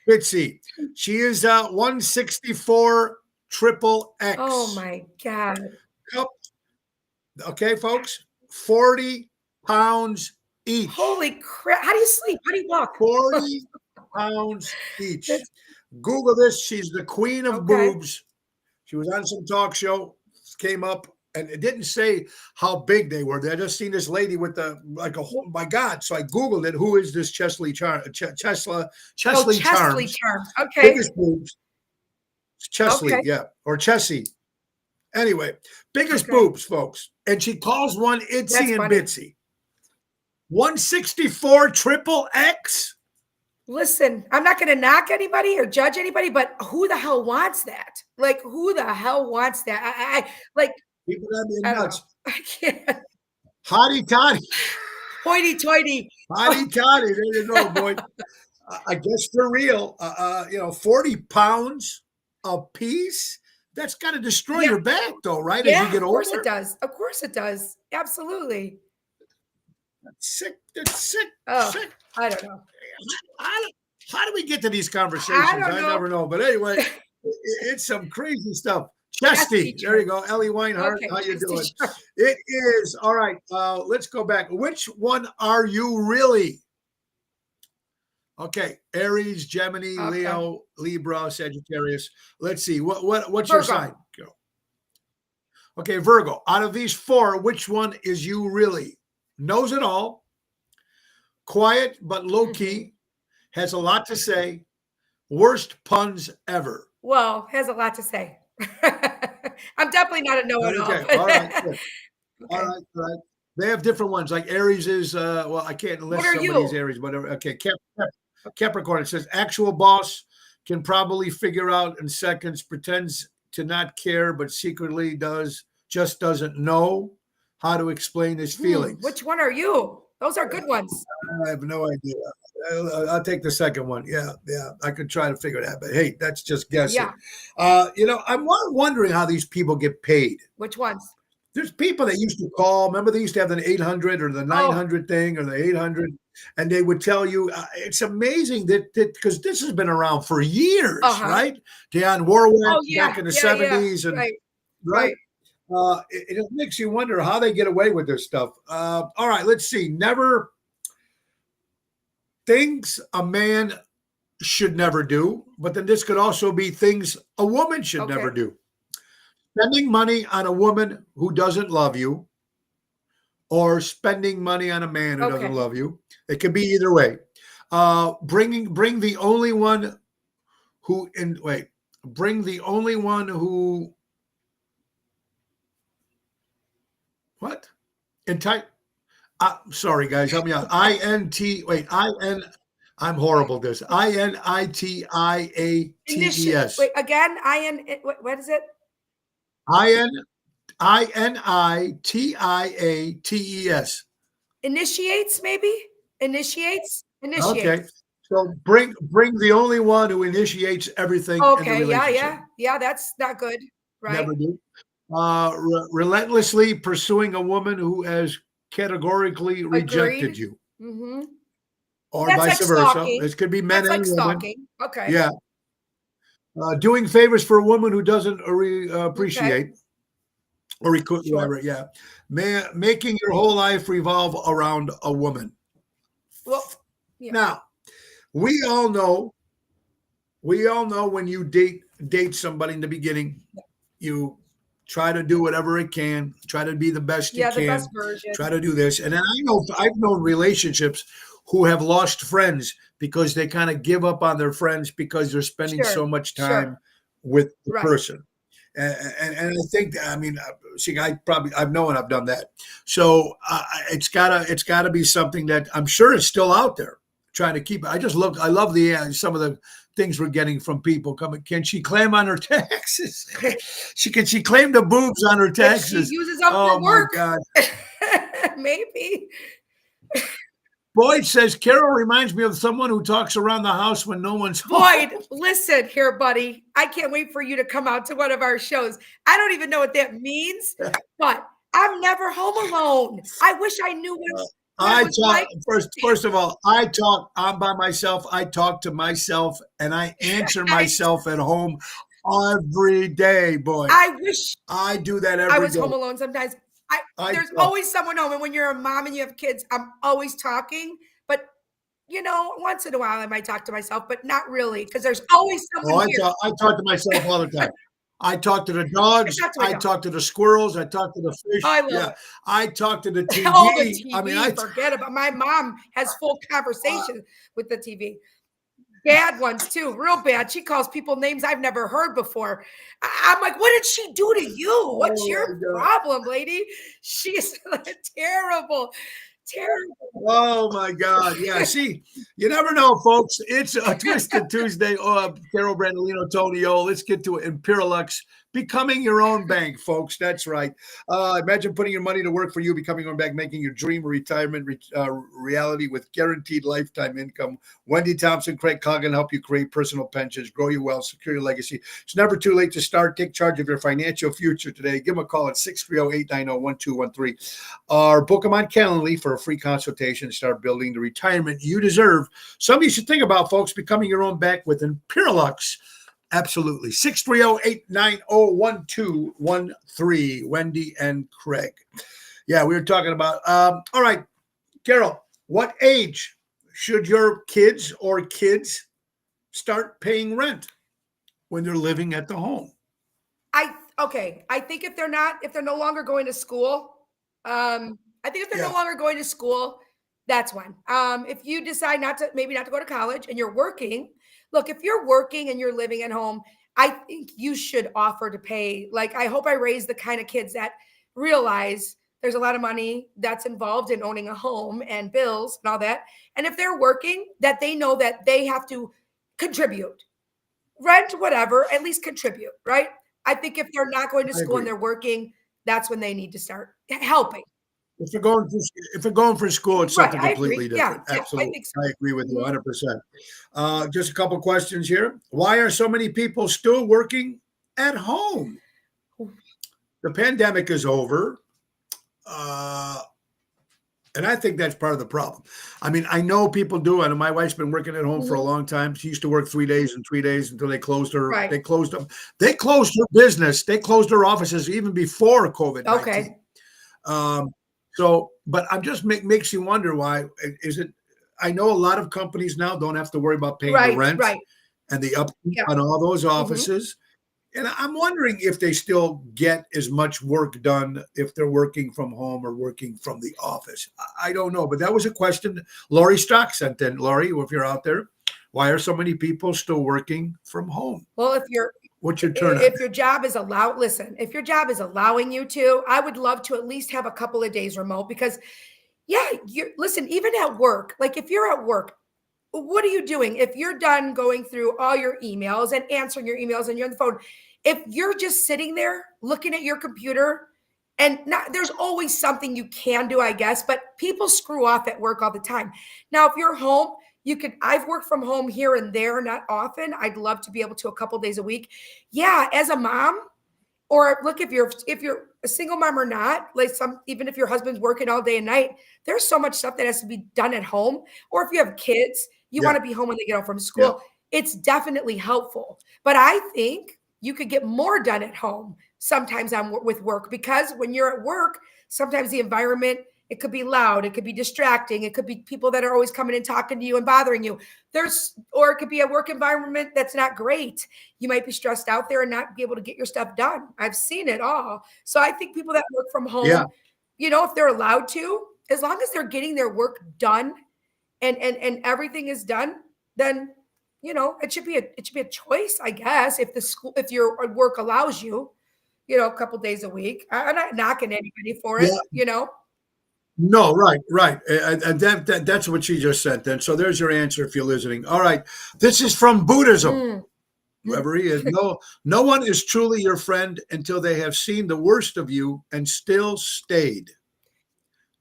Bitsy. She is 164 triple X. Oh, my God. Okay, folks. 40 pounds each. Holy crap. How do you sleep? How do you walk? 40 pounds each. Google this. She's the queen of boobs. She was on some talk show, came up, and it didn't say how big they were. I just seen this lady with oh my God. So I Googled it. Who is this Chesley Charms? Chesley Charms. Okay. Biggest boobs. Chesley, or Chessie. Anyway, biggest boobs, folks. And she calls one Itsy and Bitsy. 164 triple X. Listen, I'm not going to knock anybody or judge anybody, but who the hell wants that? Like, who the hell wants that? I people that be nuts. I can't. Hottie toddy. Hoity toity. Hottie toddy. There you go, boy. I guess they're real. 40 pounds a piece. That's got to destroy your back, though, right? As you get older. Of course it does. Absolutely. Sick. That's sick. Oh, Sick. I don't know. How, how do we get to these I conversations? don't I know. never know. But anyway, it's some crazy stuff. Chess Chesty, teacher. there you go. Ellie Weinhardt, Okay, how you chess doing? teacher. It is all right. Let's go back. Which one are you really? Okay, Aries, Gemini, Okay. Leo, Libra, Sagittarius. Let's see. What's your Virgo. sign? Go. Okay, Virgo. Out of these four, which one is you really? Knows it all, quiet but low key, has a lot to say, worst puns ever. Well, has a lot to say. I'm definitely not a know-it-all. Okay, all right, good. All Okay. right, all right. They have different ones. Like Aries is, well, I can't list What are somebody's you? Aries, whatever. Okay, Capricorn. It says actual boss can probably figure out in seconds, pretends to not care, but secretly just doesn't know how to explain his feelings. Which one are you? Those are good ones. I have no idea. I'll take the second one. Yeah, I could try to figure that, but hey, that's just guessing. Yeah. I'm wondering how these people get paid. Which ones? There's people that used to call. Remember, they used to have the 800 or the 900 thing or the 800, and they would tell you. It's amazing that because this has been around for years, right? Dionne Warwick back in the 70s, and right. It makes you wonder how they get away with this stuff. All right, let's see. Never things a man should never do, but then this could also be things a woman should never do. Spending money on a woman who doesn't love you, or spending money on a man who doesn't love you. It could be either way. Bring the only one who bring the only one who what? Sorry guys, help me out. I'm horrible at this. INITIATES. Wait, again, what is it? INITIATES. Initiates, maybe? Initiates? Okay. So bring the only one who initiates everything in the relationship. Yeah, that's not good, right? Never do. Relentlessly pursuing a woman who has categorically rejected you. Mm-hmm. Or that's vice versa. Stalking. This could be men and women. Stalking. Okay. Yeah. Doing favors for a woman who doesn't appreciate. Or whatever, yeah. Making your whole life revolve around a woman. Well, yeah. Now, we all know when you date somebody in the beginning, you try to do whatever it can, try to be the best you can, the best version. Try to do this. And then I've known relationships who have lost friends because they kind of give up on their friends because they're spending so much time with the person. And I think, see, I've known I've done that. So it's gotta be something that I'm sure is still out there trying to keep it. I love some of the things we're getting from people coming. Can she claim on her taxes? Can she claim the boobs on her taxes? If she uses up for work. My God. Maybe. Boyd says, Carol reminds me of someone who talks around the house when no one's home. Boyd, listen here, buddy. I can't wait for you to come out to one of our shows. I don't even know what that means, but I'm never home alone. I wish I knew what I talk first of all, I'm by myself. I talk to myself and I answer myself at home every day, boy. I wish I do that every day. I was home alone sometimes. There's always someone home, and when you're a mom and you have kids, I'm always talking. But once in a while I might talk to myself, but not really, because there's always someone here. I talk to myself all the time. I talk to the dogs. I talk to the squirrels. I talk to the fish. I love it. I talk to the TV. Oh, the TV. Forget about my mom has full conversation with the TV. Bad ones too, real bad. She calls people names I've never heard before. I'm like, what did she do to you? What's your problem, lady? She's terrible. Oh my God. Yeah. See, you never know, folks. It's a Twisted Tuesday. Carol Brandolino, Tony O. Let's get to it. Imperialux, becoming your own bank, folks. That's right. Imagine putting your money to work for you, becoming your own bank, making your dream retirement reality with guaranteed lifetime income. Wendy Thompson, Craig Coggan help you create personal pensions, grow your wealth, secure your legacy. It's never too late to start. Take charge of your financial future today. Give them a call at 630-890-1213 or book them on Calendly for for a free consultation and start building the retirement you deserve. Something you should think about, folks, becoming your own bank with Imperialux. Absolutely. 630-890-1213. Wendy and Craig. Yeah, we were talking about. All right, Carol, what age should your kids start paying rent when they're living at the home? I think if they're no longer going to school, I think if they're no longer going to school, that's when. If you decide maybe not to go to college and you're working, look, if you're working and you're living at home, I think you should offer to pay. Like, I hope I raise the kind of kids that realize there's a lot of money that's involved in owning a home and bills and all that. And if they're working, that they know that they have to contribute, rent, whatever, at least contribute, right? I think if they're not going to school and they're working, that's when they need to start helping. If they're going for school, it's something completely different. Yeah, Absolutely. I think so. I agree with you 100%. Just a couple questions here. Why are so many people still working at home? The pandemic is over. And I think that's part of the problem. I mean, I know people do. And my wife's been working at home for a long time. She used to work 3 days and 3 days until they closed her. Right. They closed them. They closed her business. They closed her offices even before COVID-19. Okay. But I'm just makes you wonder why is it? I know a lot of companies now don't have to worry about paying the rent and the upkeep on all those offices. And I'm wondering if they still get as much work done if they're working from home or working from the office. I don't know, but that was a question Laurie Stock sent in. Laurie, if you're out there, why are so many people still working from home? Well, what's your turn? If your job is if your job is allowing you to, I would love to at least have a couple of days remote because, listen, even at work, like if you're at work, what are you doing? If you're done going through all your emails and answering your emails and you're on the phone, if you're just sitting there looking at your computer and there's always something you can do, I guess, but people screw off at work all the time. Now, if you're home, I've worked from home here and there, not often. I'd love to be able to a couple days a week. Yeah. As a mom, or look, if you're a single mom or not, even if your husband's working all day and night, there's so much stuff that has to be done at home. Or if you have kids, you want to be home when they get home from school. It's definitely helpful. But I think you could get more done at home sometimes with work, because when you're at work, sometimes the environment, it could be loud, it could be distracting, it could be people that are always coming and talking to you and bothering you. Or it could be a work environment that's not great. You might be stressed out there and not be able to get your stuff done. I've seen it all. So I think people that work from home, if they're allowed to, as long as they're getting their work done and everything is done, then it should be a choice, I guess, if your work allows you, a couple days a week. I'm not knocking anybody for it, No, right. And that's what she just said then. So there's your answer if you're listening. All right. This is from Buddhism. Whoever he is. No one is truly your friend until they have seen the worst of you and still stayed.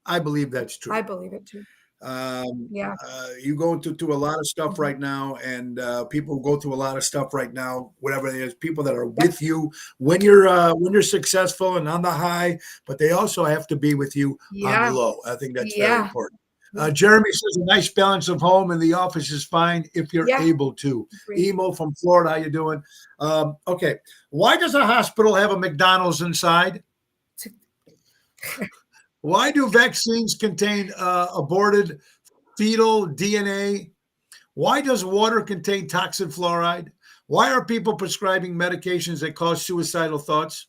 I believe that's true. I believe it too. You go through a lot of stuff right now, and people go through a lot of stuff right now, whatever it is, people that are with you when you're successful and on the high, but they also have to be with you on the low. I think that's very important. Jeremy says a nice balance of home and the office is fine if you're able to. Emo from Florida, how you doing? Okay. Why does a hospital have a McDonald's inside? Why do vaccines contain aborted fetal DNA? Why does water contain toxic fluoride? Why are people prescribing medications that cause suicidal thoughts?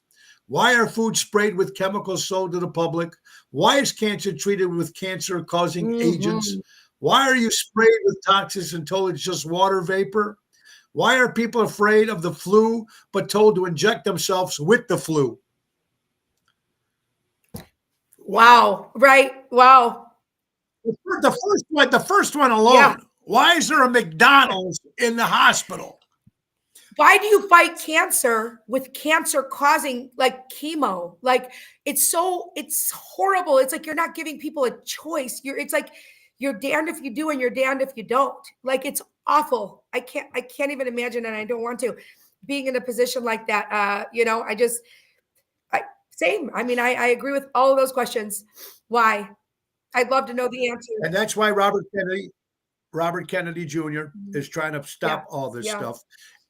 Why are foods sprayed with chemicals sold to the public? Why is cancer treated with cancer-causing agents? Why are you sprayed with toxins and told it's just water vapor? Why are people afraid of the flu but told to inject themselves with the flu? Wow. Right. Wow. The first one alone. Yeah. Why is there a McDonald's in the hospital? Why do you fight cancer with cancer causing like chemo? Like it's horrible. It's like you're not giving people a choice. It's like you're damned if you do and you're damned if you don't. Like it's awful. I can't even imagine, and I don't want to, being in a position like that. Same. I mean, I agree with all of those questions. Why? I'd love to know the answer. And that's why Robert Kennedy Jr. is trying to stop all this stuff.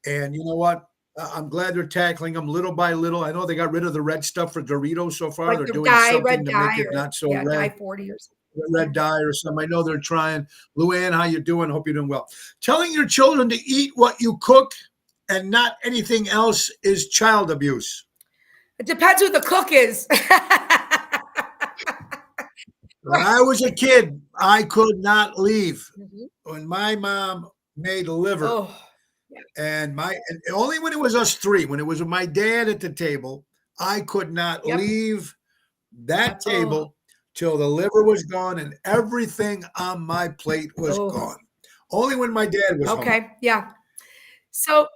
And you know what? I'm glad they're tackling them little by little. I know they got rid of the red stuff for Doritos so far. Like they're the doing dye, something red to dye, make it or not so red. dye 40 or something. Red dye or something. I know they're trying. Luann, how you doing? Hope you're doing well. Telling your children to eat what you cook and not anything else is child abuse. It depends who the cook is. When I was a kid, I could not leave. When my mom made liver, and only when it was us three, when it was my dad at the table, I could not leave that table till the liver was gone and everything on my plate was gone. Only when my dad was home. So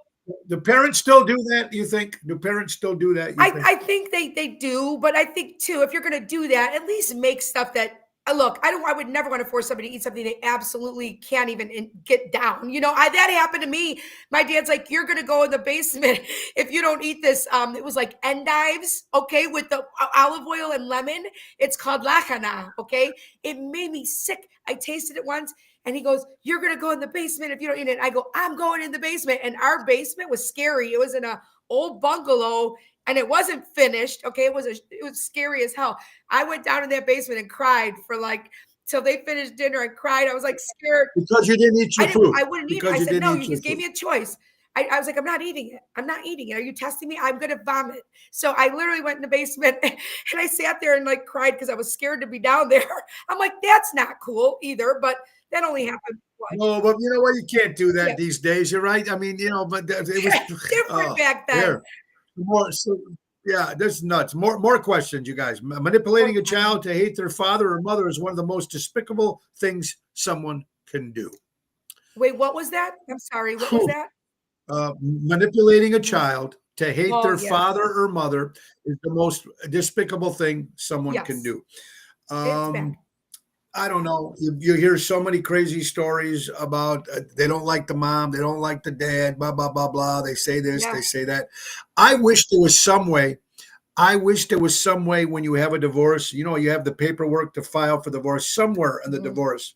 do parents still do that, you think? Do parents still do that? I think they do, but I think too, if you're going to do that, at least make stuff that, look, I would never want to force somebody to eat something they absolutely can't even get down. You know, that happened to me. My dad's like, you're going to go in the basement if you don't eat this. It was like endives, okay, with the olive oil and lemon. It's called lachana, okay? It made me sick. I tasted it once. And he goes, you're going to go in the basement if you don't eat it. I go, I'm going in the basement. And our basement was scary. It was in an old bungalow and it wasn't finished. Okay. It was scary as hell. I went down in that basement and cried for till they finished dinner and cried. I was like scared. Because you didn't eat your food. I wouldn't eat it. I said, no, you just gave me a choice. I was like, I'm not eating it. I'm not eating it. Are you testing me? I'm going to vomit. So I literally went in the basement and I sat there and cried because I was scared to be down there. I'm like, that's not cool either. But that only happened twice. No, but you know what? You can't do that these days. You're right. I mean, but it was different back then. That's nuts. More questions, you guys. Manipulating a child to hate their father or mother is one of the most despicable things someone can do. Wait, what was that? I'm sorry. What was that? Manipulating a child to hate their father or mother is the most despicable thing someone can do. It's bad. I don't know. You hear so many crazy stories about they don't like the mom, they don't like the dad, blah, blah, blah, blah. They say this, they say that. I wish there was some way when you have a divorce, you have the paperwork to file for divorce somewhere in the divorce.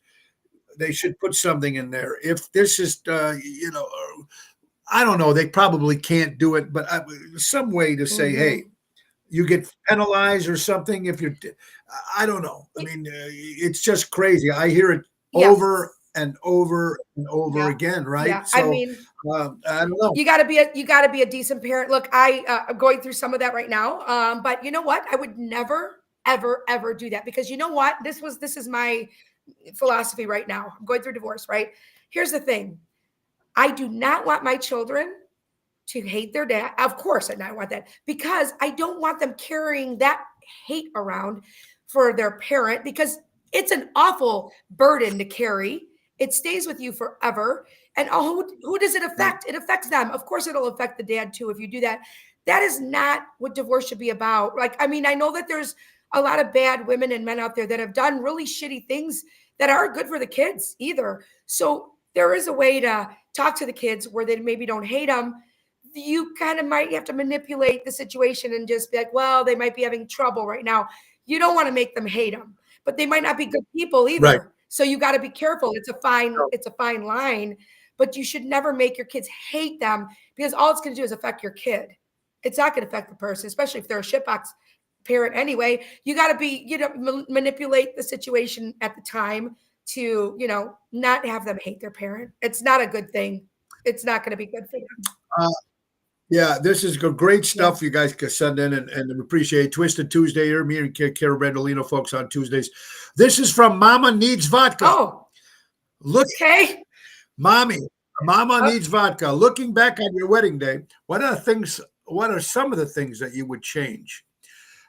They should put something in there. If this is, I don't know, they probably can't do it, but some way to say, hey, you get penalized or something if you're, I don't know. I mean, it's just crazy. I hear it over and over and over again, right? Yeah. So, I mean, I don't know. You got to be a decent parent. Look, I'm going through some of that right now. But you know what? I would never, ever, ever do that because you know what? This is my philosophy right now. I'm going through divorce, right? Here's the thing. I do not want my children to hate their dad. Of course, I don't want that because I don't want them carrying that hate around for their parent because it's an awful burden to carry. It stays with you forever. And who does it affect? It affects them. Of course, it'll affect the dad too if you do that. That is not what divorce should be about. I know that there's a lot of bad women and men out there that have done really shitty things that aren't good for the kids either. So there is a way to talk to the kids where they maybe don't hate them. You kind of might have to manipulate the situation and just be like, well, they might be having trouble right now. You don't want to make them hate them, but they might not be good people either. Right. So you got to be careful. It's a fine line, but you should never make your kids hate them because all it's going to do is affect your kid. It's not going to affect the person, especially if they're a shitbox parent anyway. You got to be, manipulate the situation at the time to, not have them hate their parent. It's not a good thing. It's not going to be good for them. Yeah, this is great stuff. You guys can send in and appreciate Twisted Tuesday here. Me and Kara Brandolino folks on Tuesdays. This is from Mama Needs Vodka. Oh, look, okay. Mama Needs Vodka. Looking back on your wedding day, what are some of the things that you would change?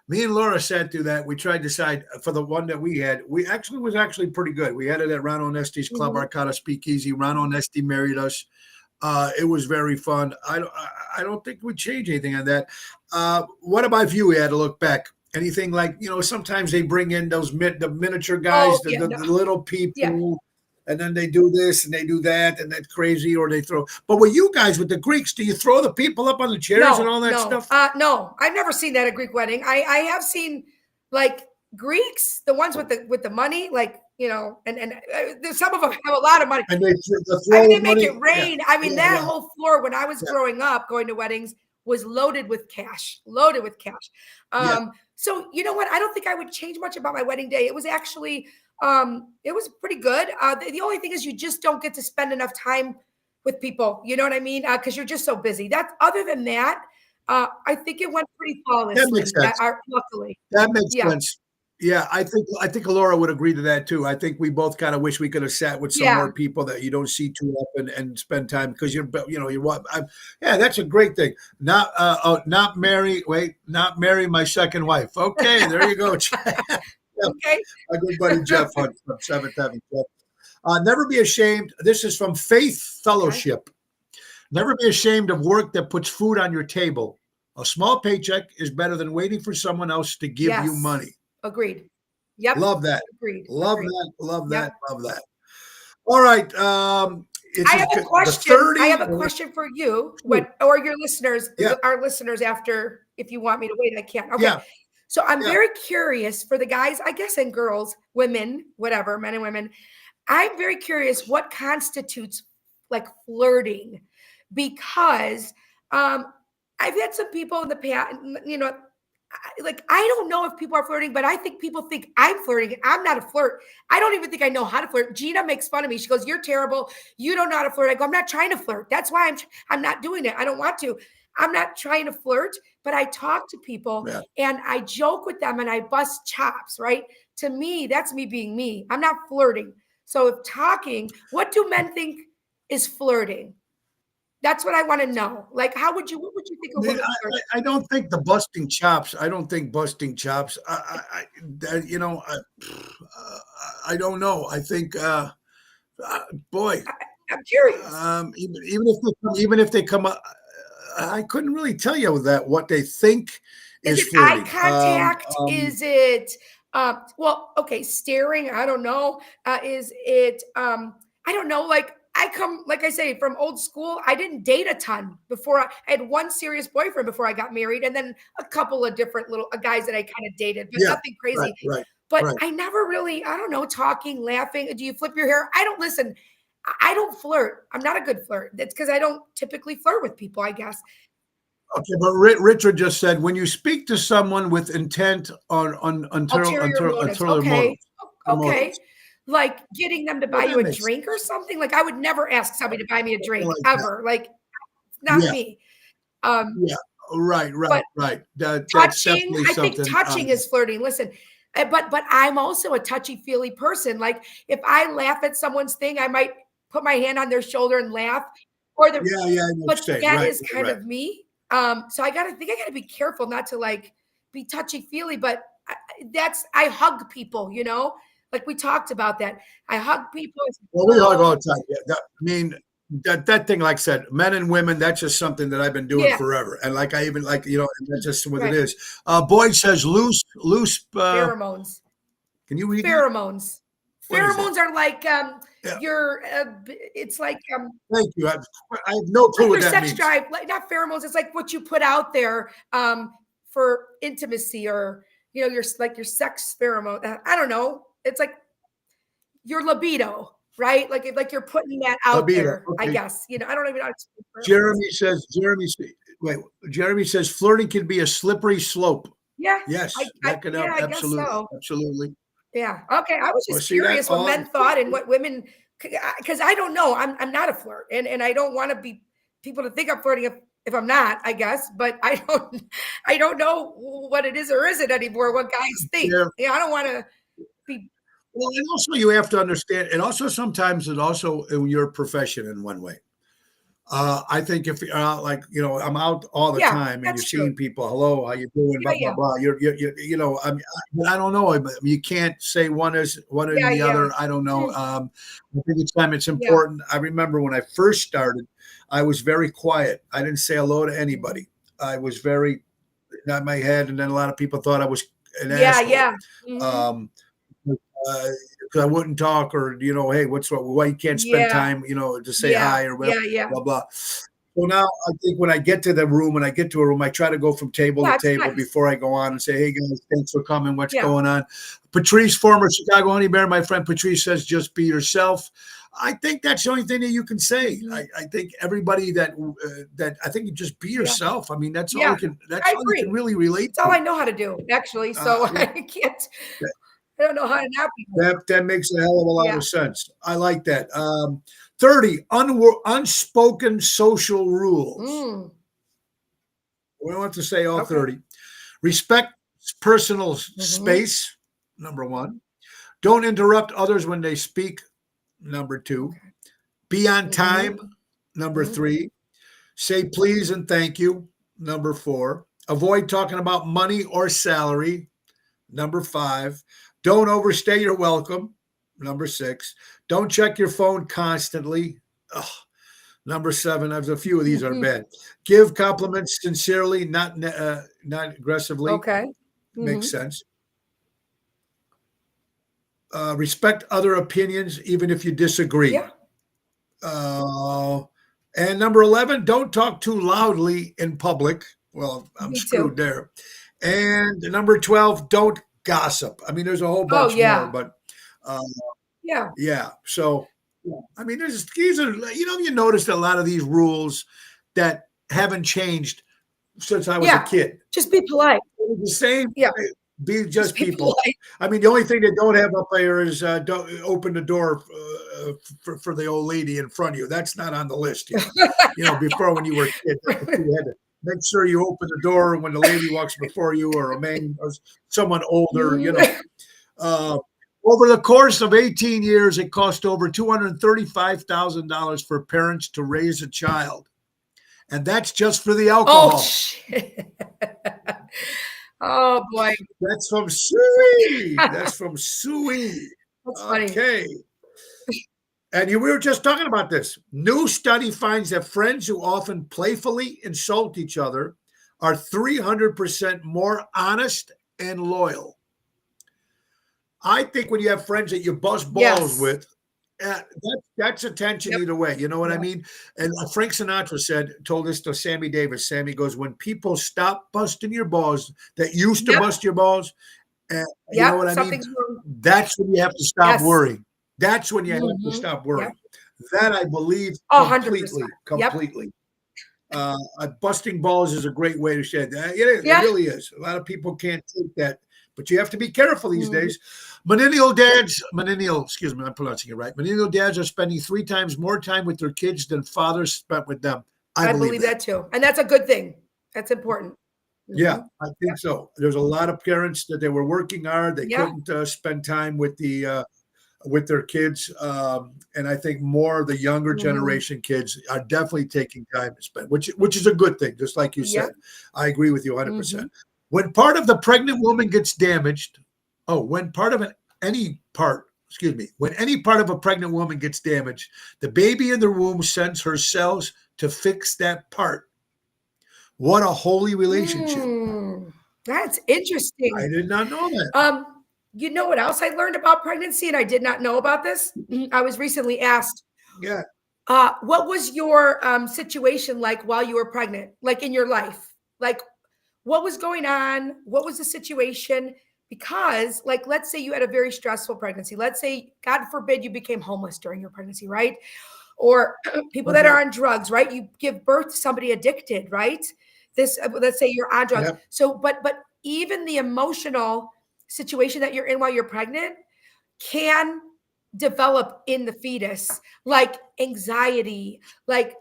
Me and Laura sat through that. We tried to decide for the one that we had. We was actually pretty good. We had it at Ron Onesti's Club Arcata Speakeasy. Ron Onesti married us. It was very fun. I don't think we'd change anything on that. What about if you had to look back? Anything like, sometimes they bring in those the miniature guys, the little people, and then they do this and they do that, and that's crazy, or they throw. But with you guys, with the Greeks, do you throw the people up on the chairs and all that stuff? No, I've never seen that at a Greek wedding. I have seen Greeks, the ones with the money, like, some of them have a lot of money. And they I mean, throw they make money. it rain. Yeah, I mean, yeah, that yeah, whole floor when I was yeah, growing up, going to weddings, was loaded with cash, loaded with cash. yeah. So you know what? I don't think I would change much about my wedding day. It was actually, it was pretty good. The only thing is you just don't get to spend enough time with people. You know what I mean? Because you're just so busy. Other than that, I think it went pretty That makes flawlessly. sense. Luckily, That makes yeah, sense. Yeah, I think Laura would agree to that too. I think we both kind of wish we could have sat with some yeah. more people that you don't see too often and spend time because you're what. Yeah, that's a great thing. Not marry my second wife. Okay, there you go. Yeah, Okay. my good buddy Jeff Hunt from Seventh Heaven. Jeff. Never be ashamed. This is from Faith Okay. Fellowship. Never be ashamed of work that puts food on your table. A small paycheck is better than waiting for someone else to give you Yes. money. Agreed. Yep. Love that. Agreed. Love Agreed. that. Love Yep. that. Love that. All right. This I is have a good. The question. I 30. have a question for you, Shoot. or your listeners, Yeah. our listeners. After, if you want me to wait, I can. Okay. Yeah. So I'm Yeah. very curious for the guys, I guess, and girls, women, whatever, men and women. I'm very curious what constitutes like flirting, because I've had some people in the past, I don't know if people are flirting, but I think people think I'm flirting. I'm not a flirt. I don't even think I know how to flirt. Gina makes fun of me. She goes, "You're terrible. You don't know how to flirt." I go, "I'm not trying to flirt. That's why I'm not doing it. I don't want to. I'm not trying to flirt, but I talk to people Yeah. and I joke with them and I bust chops, right? To me, that's me being me. I'm not flirting. So if talking, what do men think is flirting? That's what I want to know. Like, what would you think a Man, woman flirting? I don't think the busting chops. I don't think busting chops. I don't know. I think, boy, I'm curious. even if they come up, I couldn't really tell you that what they think Is is it eye flirting. contact? Is it well, okay, staring? I don't know. Is it I don't know, like I come, like I say, from old school. I didn't date a ton before. I had one serious boyfriend before I got married, and then a couple of different little guys that I kind of dated, but Yeah, nothing right, crazy. right, But right. I never really, I don't know, talking, laughing. Do you flip your hair? I don't listen. I don't flirt. I'm not a good flirt. That's because I don't typically flirt with people, I guess. Okay, but Richard just said when you speak to someone with intent on Ulterior motives. ulterior Okay. motives, Okay. Like getting them to well, buy you that a makes drink or something. Like I would never ask somebody to buy me a something drink like that. ever. Like not Yeah, me. Um, yeah, right, right, but right. That's touching, definitely I think something. touching is flirting. Listen, but I'm also a touchy-feely person. Like if I laugh at someone's thing, I might put my hand on their shoulder and laugh. Or the Yeah, yeah, I know what but you're saying. that Right, is kind right. of me. So I gotta be careful not to like be touchy-feely, but I hug people, like we talked about that. I hug people. I say, Well, we hug all "Oh, the time. Yeah, I mean, that thing, like I said, men and women, that's just something that I've been doing yeah, forever. And like I even like, and that's just what it right." is. Boyd says loose. Pheromones. Can you read that? Pheromones. What is that? Pheromones are like Yeah, it's like thank you. I have no clue like what your that sex means. drive, like not pheromones, it's like what you put out there for intimacy, or your like your sex pheromone. I don't know. It's like your libido, right? Like if like you're putting that out Libido. there, I Okay. guess. I don't even know how to explain pheromones. Jeremy says, wait, Jeremy says flirting can be a slippery slope. Yeah, Yes, that could yeah, help. I guess Absolutely. so. Absolutely. Yeah. Okay. I was Well, just see that curious what all. men thought and what women, because I don't know. I'm not a flirt, and I don't want to be people to think I'm flirting if I'm not. I guess, but I don't know what it is or isn't anymore. What guys think. Yeah. Yeah. I don't want to be. Well, and also you have to understand, and also sometimes it also in your profession in one way. I think if you're out, like I'm out all the Yeah, time, and you're that's true. seeing people, hello, how you doing, Yeah. blah blah Yeah. blah. I don't know. You can't say one is one and Yeah. the Yeah. other. I don't know. Mm, I think it's yeah. important. I remember when I first started, I was very quiet. I didn't say hello to Mhm. anybody. I was very not my head, and then a lot of people thought I was an Yeah. asshole. Yeah. Hmm. Um, because I wouldn't talk, or hey, what's what? Why you can't spend Yeah. time, to say Yeah. hi or whatever, Yeah. Yeah. blah blah. So now I think when I get to the room, when I get to a room, I try to go from table to Yeah, it's table nice. before I go on and say, "Hey guys, thanks for coming. What's Yeah. going on?" Patrice, former Chicago Honey Bear, my friend Patrice says, "Just be yourself." I think that's the only thing that you can say. Mhm. I think everybody that I think you just be Yeah. yourself. I mean, that's all Yeah. you can. That's I all you can agree. really relate It's all to. I know how to do, actually, so Yeah, I can't I don't know how to not be. that makes a hell of a lot Yeah. of sense. I like that. 30 unspoken social rules. Mm, We don't have to say all okay. 30. Respect personal Mhm. space, number one. Don't interrupt others when they speak, number two. Okay. Be on Mhm. time, number Mhm. three. Say please and thank you, number four. Avoid talking about money or salary, number five. Don't overstay your welcome, number six. Don't check your phone constantly. Ugh. Number seven, there's a few of these are bad. Give compliments sincerely, not aggressively. Okay. Makes Mhm. sense. Respect other opinions, even if you disagree. Yeah, Uh, and number 11, don't talk too loudly in public. Well, I'm me screwed too. there. And number 12, don't gossip. I mean, there's a whole Oh, bunch more, yeah. but uh, Yeah. yeah. So, I mean, these are, you notice a lot of these rules that haven't changed since I was a Yeah. kid. Just be polite. The same. Yeah. Be Just just be people. polite. I mean, the only thing they don't have up there is don't open the door for the old lady in front of you. That's not on the list yet. Before when you were a kid, you had to make sure you open the door when the lady walks before you, or a man or someone older. Mm. Uh, over the course of 18 years, it cost over $235,000 for parents to raise a child, and that's just for the Oh, alcohol. shit. Oh, boy. That's from Suey. That's from Suey. That's funny. Okay. And we were just talking about this. New study finds that friends who often playfully insult each other are 300% more honest and loyal. I think when you have friends that you bust balls Yes. with, that's attention Yep. either way. You know what I Yep. mean? And Frank Sinatra told this to Sammy Davis. Sammy goes, when people stop busting your balls that used to Yep. bust your balls, and you know Yep. what I mean? Something's wrong. That's when you have to stop Yes. worrying. That's when you have to Mhm. stop Yep. worrying. That I believe Oh, 100%. completely, Yep. completely. Busting balls is a great way to say that. It Yeah. really is. A lot of people can't take that, but you have to be careful these Mhm. days. Excuse me, I'm pronouncing it right. Millennial dads are spending 3 times more time with their kids than fathers spent with them. I I believe believe that. that too. And that's a good thing. That's important. Yeah, Mhm. I think so. There's a lot of parents that they were working hard. They Yeah. couldn't spend time with their kids. And I think more of the younger Mhm. generation kids are definitely taking time to spend, which is a good thing, just like you Yep. said. I agree with you 100%. Mhm. When part of the pregnant woman gets damaged, when part of when any part of a pregnant woman gets damaged, the baby in the womb sends her cells to fix that part. What a holy relationship. Mm. That's I interesting. did not know that. Um, you know what else I learned about pregnancy, and I did not know about this? I was recently asked, Yeah. what was your situation like while you were pregnant, like in your life? Like, what was going on? What was the situation? Because, like, let's say you had a very stressful pregnancy. Let's say, God forbid, you became homeless during your pregnancy, right? Or people that Okay. are on drugs, right? You give birth to somebody addicted, right? This, let's say you're on drugs. Yep. So, but even the emotional situation that you're in while you're pregnant can develop in the fetus, like anxiety, like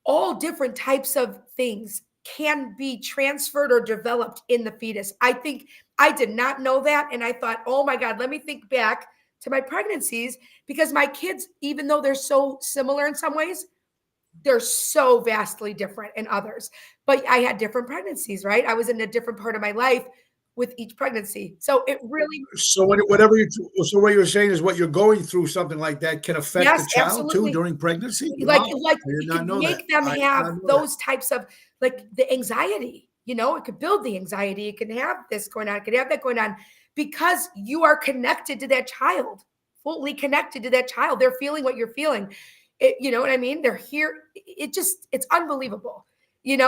all different types of things can be transferred or developed in the fetus. I think I did not know that. And I thought, oh my God, let me think back to my pregnancies because my kids, even though they're so similar in some ways, they're so vastly different in others. But I had different pregnancies, right? I was in a different part of my life with each pregnancy. So it really, So what you're saying is what you're going through, something like that can affect yes, the child too absolutely. during pregnancy? Like Wow. like I did it not could know that. make them I did have not know that. those types of like the anxiety, it could build the anxiety. It can have this going on, it could have that going on because you are connected to that child, fully connected to that child. They're feeling what you're feeling. You know what I mean? They're here. It's unbelievable.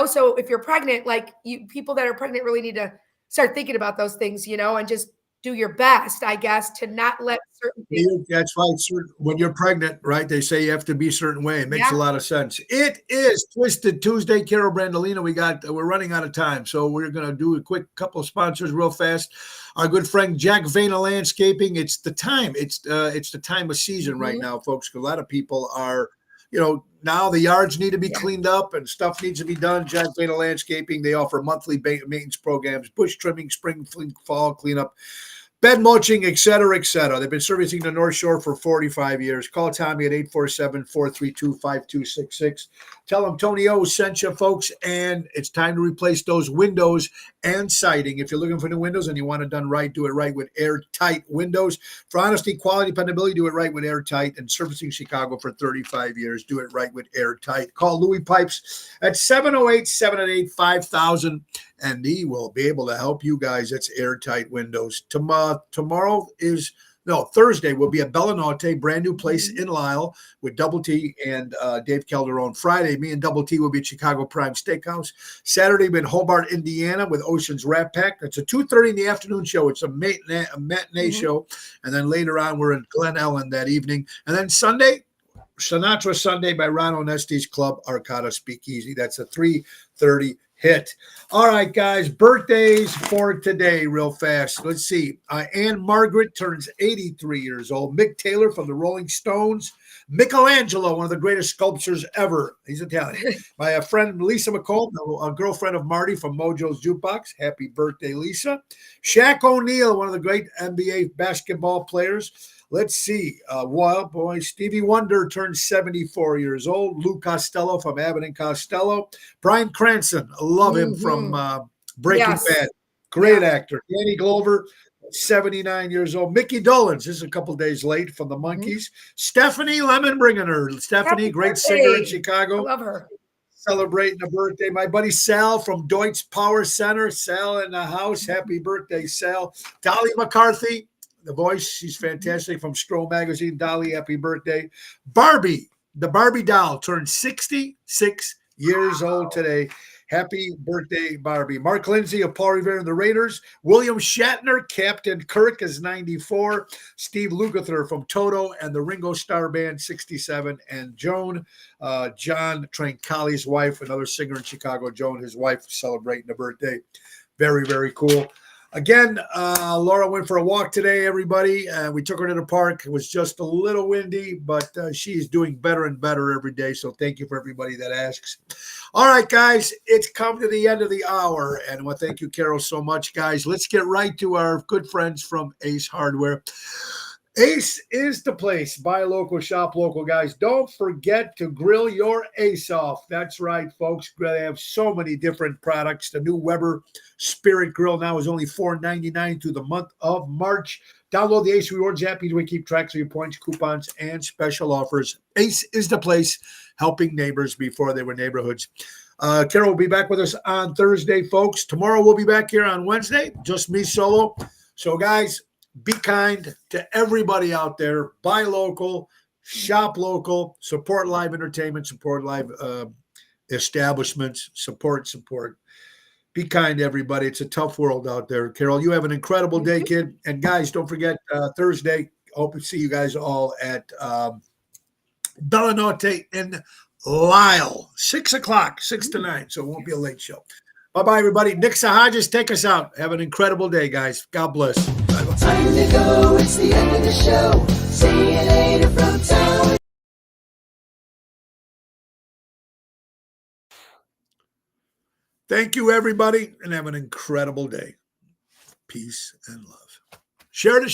So if you're pregnant, like people that are pregnant really need to start thinking about those things, and just do your best, I guess, to not let certain things. That's right. When you're pregnant, right? They say you have to be a certain way. It makes a Yeah. lot of sense. It is Twisted Tuesday. Carol Brandolina, we're running out of time, so we're going to do a quick couple of sponsors real fast. Our good friend Jack Vena Landscaping. It's the time. It's the time of season right now, folks. 'Cause a lot of people are, now the yards need to be cleaned up and stuff needs to be done. Jack Vena Landscaping. They offer monthly maintenance programs, bush trimming, spring, fall cleanup, bed mulching, et cetera, et cetera. They've been servicing the North Shore for 45 years. Call Tommy at 847-432-5266. Tell him Tony O sent you, folks, and it's time to replace those windows and siding. If you're looking for new windows and you want it done right, do it right with Airtight Windows. For honesty, quality, dependability, do it right with Airtight. And servicing Chicago for 35 years, do it right with Airtight. Call Louis Pipes at 708-788-5000. And he will be able to help you guys. It's Airtight Windows. Thursday will be at Bellinote, brand new place in Lisle with Double T and Dave Calderon. Friday, me and Double T will be at Chicago Prime Steakhouse. Saturday, we're in Hobart, Indiana with Ocean's Rat Pack. It's a 2:30 in the afternoon show. It's a matinee show. And then later on, we're in Glen Ellen that evening. And then Sunday, Sinatra Sunday by Ron Onesti's Club Arcada Speakeasy. That's a 3:30 hit. All right, guys, birthdays for today real fast. Let's see. Anne Margaret turns 83 years old. Mick Taylor from the Rolling Stones. Michelangelo, one of the greatest sculptors ever. He's Italian. My friend Lisa McCall, a girlfriend of Marty from Mojo's Jukebox. Happy birthday, Lisa. Shaq O'Neal, one of the great NBA basketball players. Let's see. Wild boy Stevie Wonder turned 74 years old. Lou Costello from Abbott and Costello. Bryan Cranston, I love him from Breaking Bad. Great actor. Danny Glover, 79 years old. Mickey Dolenz, this is a couple days late, from the Monkees. Stephanie Lemon Bringer. Stephanie, great singer in Chicago. I love her. Celebrating a birthday. My buddy Sal from Deutsch Power Center. Sal in the house. Happy birthday, Sal. Dolly McCarthy, the voice, she's fantastic, from Stroh Magazine. Dolly, happy birthday. Barbie, the Barbie doll, turned 66 years old today. Happy birthday, Barbie. Mark Lindsay of Paul Revere and the Raiders. William Shatner, Captain Kirk, is 94. Steve Lukather from Toto and the Ringo Starr Band, 67. And Joan, John Trancali's wife, another singer in Chicago. Joan, his wife, celebrating a birthday. Very, very cool. Again, Laura went for a walk today, everybody. We took her to the park. It was just a little windy, but she's doing better and better every day. So thank you for everybody that asks. All right, guys, it's come to the end of the hour. And I want to thank you, Carol, so much, guys. Let's get right to our good friends from Ace Hardware. Ace is the place. Buy local, shop local, guys. Don't forget to grill your Ace off. That's right, folks. They have so many different products. The new Weber Spirit Grill now is only $4.99 through the month of March. Download the Ace Rewards app. You can keep track of your points, coupons, and special offers. Ace is the place, helping neighbors before they were neighborhoods. Carol will be back with us on Thursday, folks. Tomorrow we'll be back here on Wednesday. Just me solo. So, guys, be kind to everybody out there. Buy local, shop local, support live entertainment, support live establishments, support. Be kind to everybody. It's a tough world out there. Carol, you have an incredible day, kid. And guys, don't forget Thursday. Hope to see you guys all at Bellinote in Lisle, 6 o'clock, 6 to 9. So it won't be a late show. Bye-bye, everybody. Nick Sahajas, take us out. Have an incredible day, guys. God bless. Bye-bye. Time to go. It's the end of the show. See you later from town. Thank you, everybody, and have an incredible day. Peace and love. Share the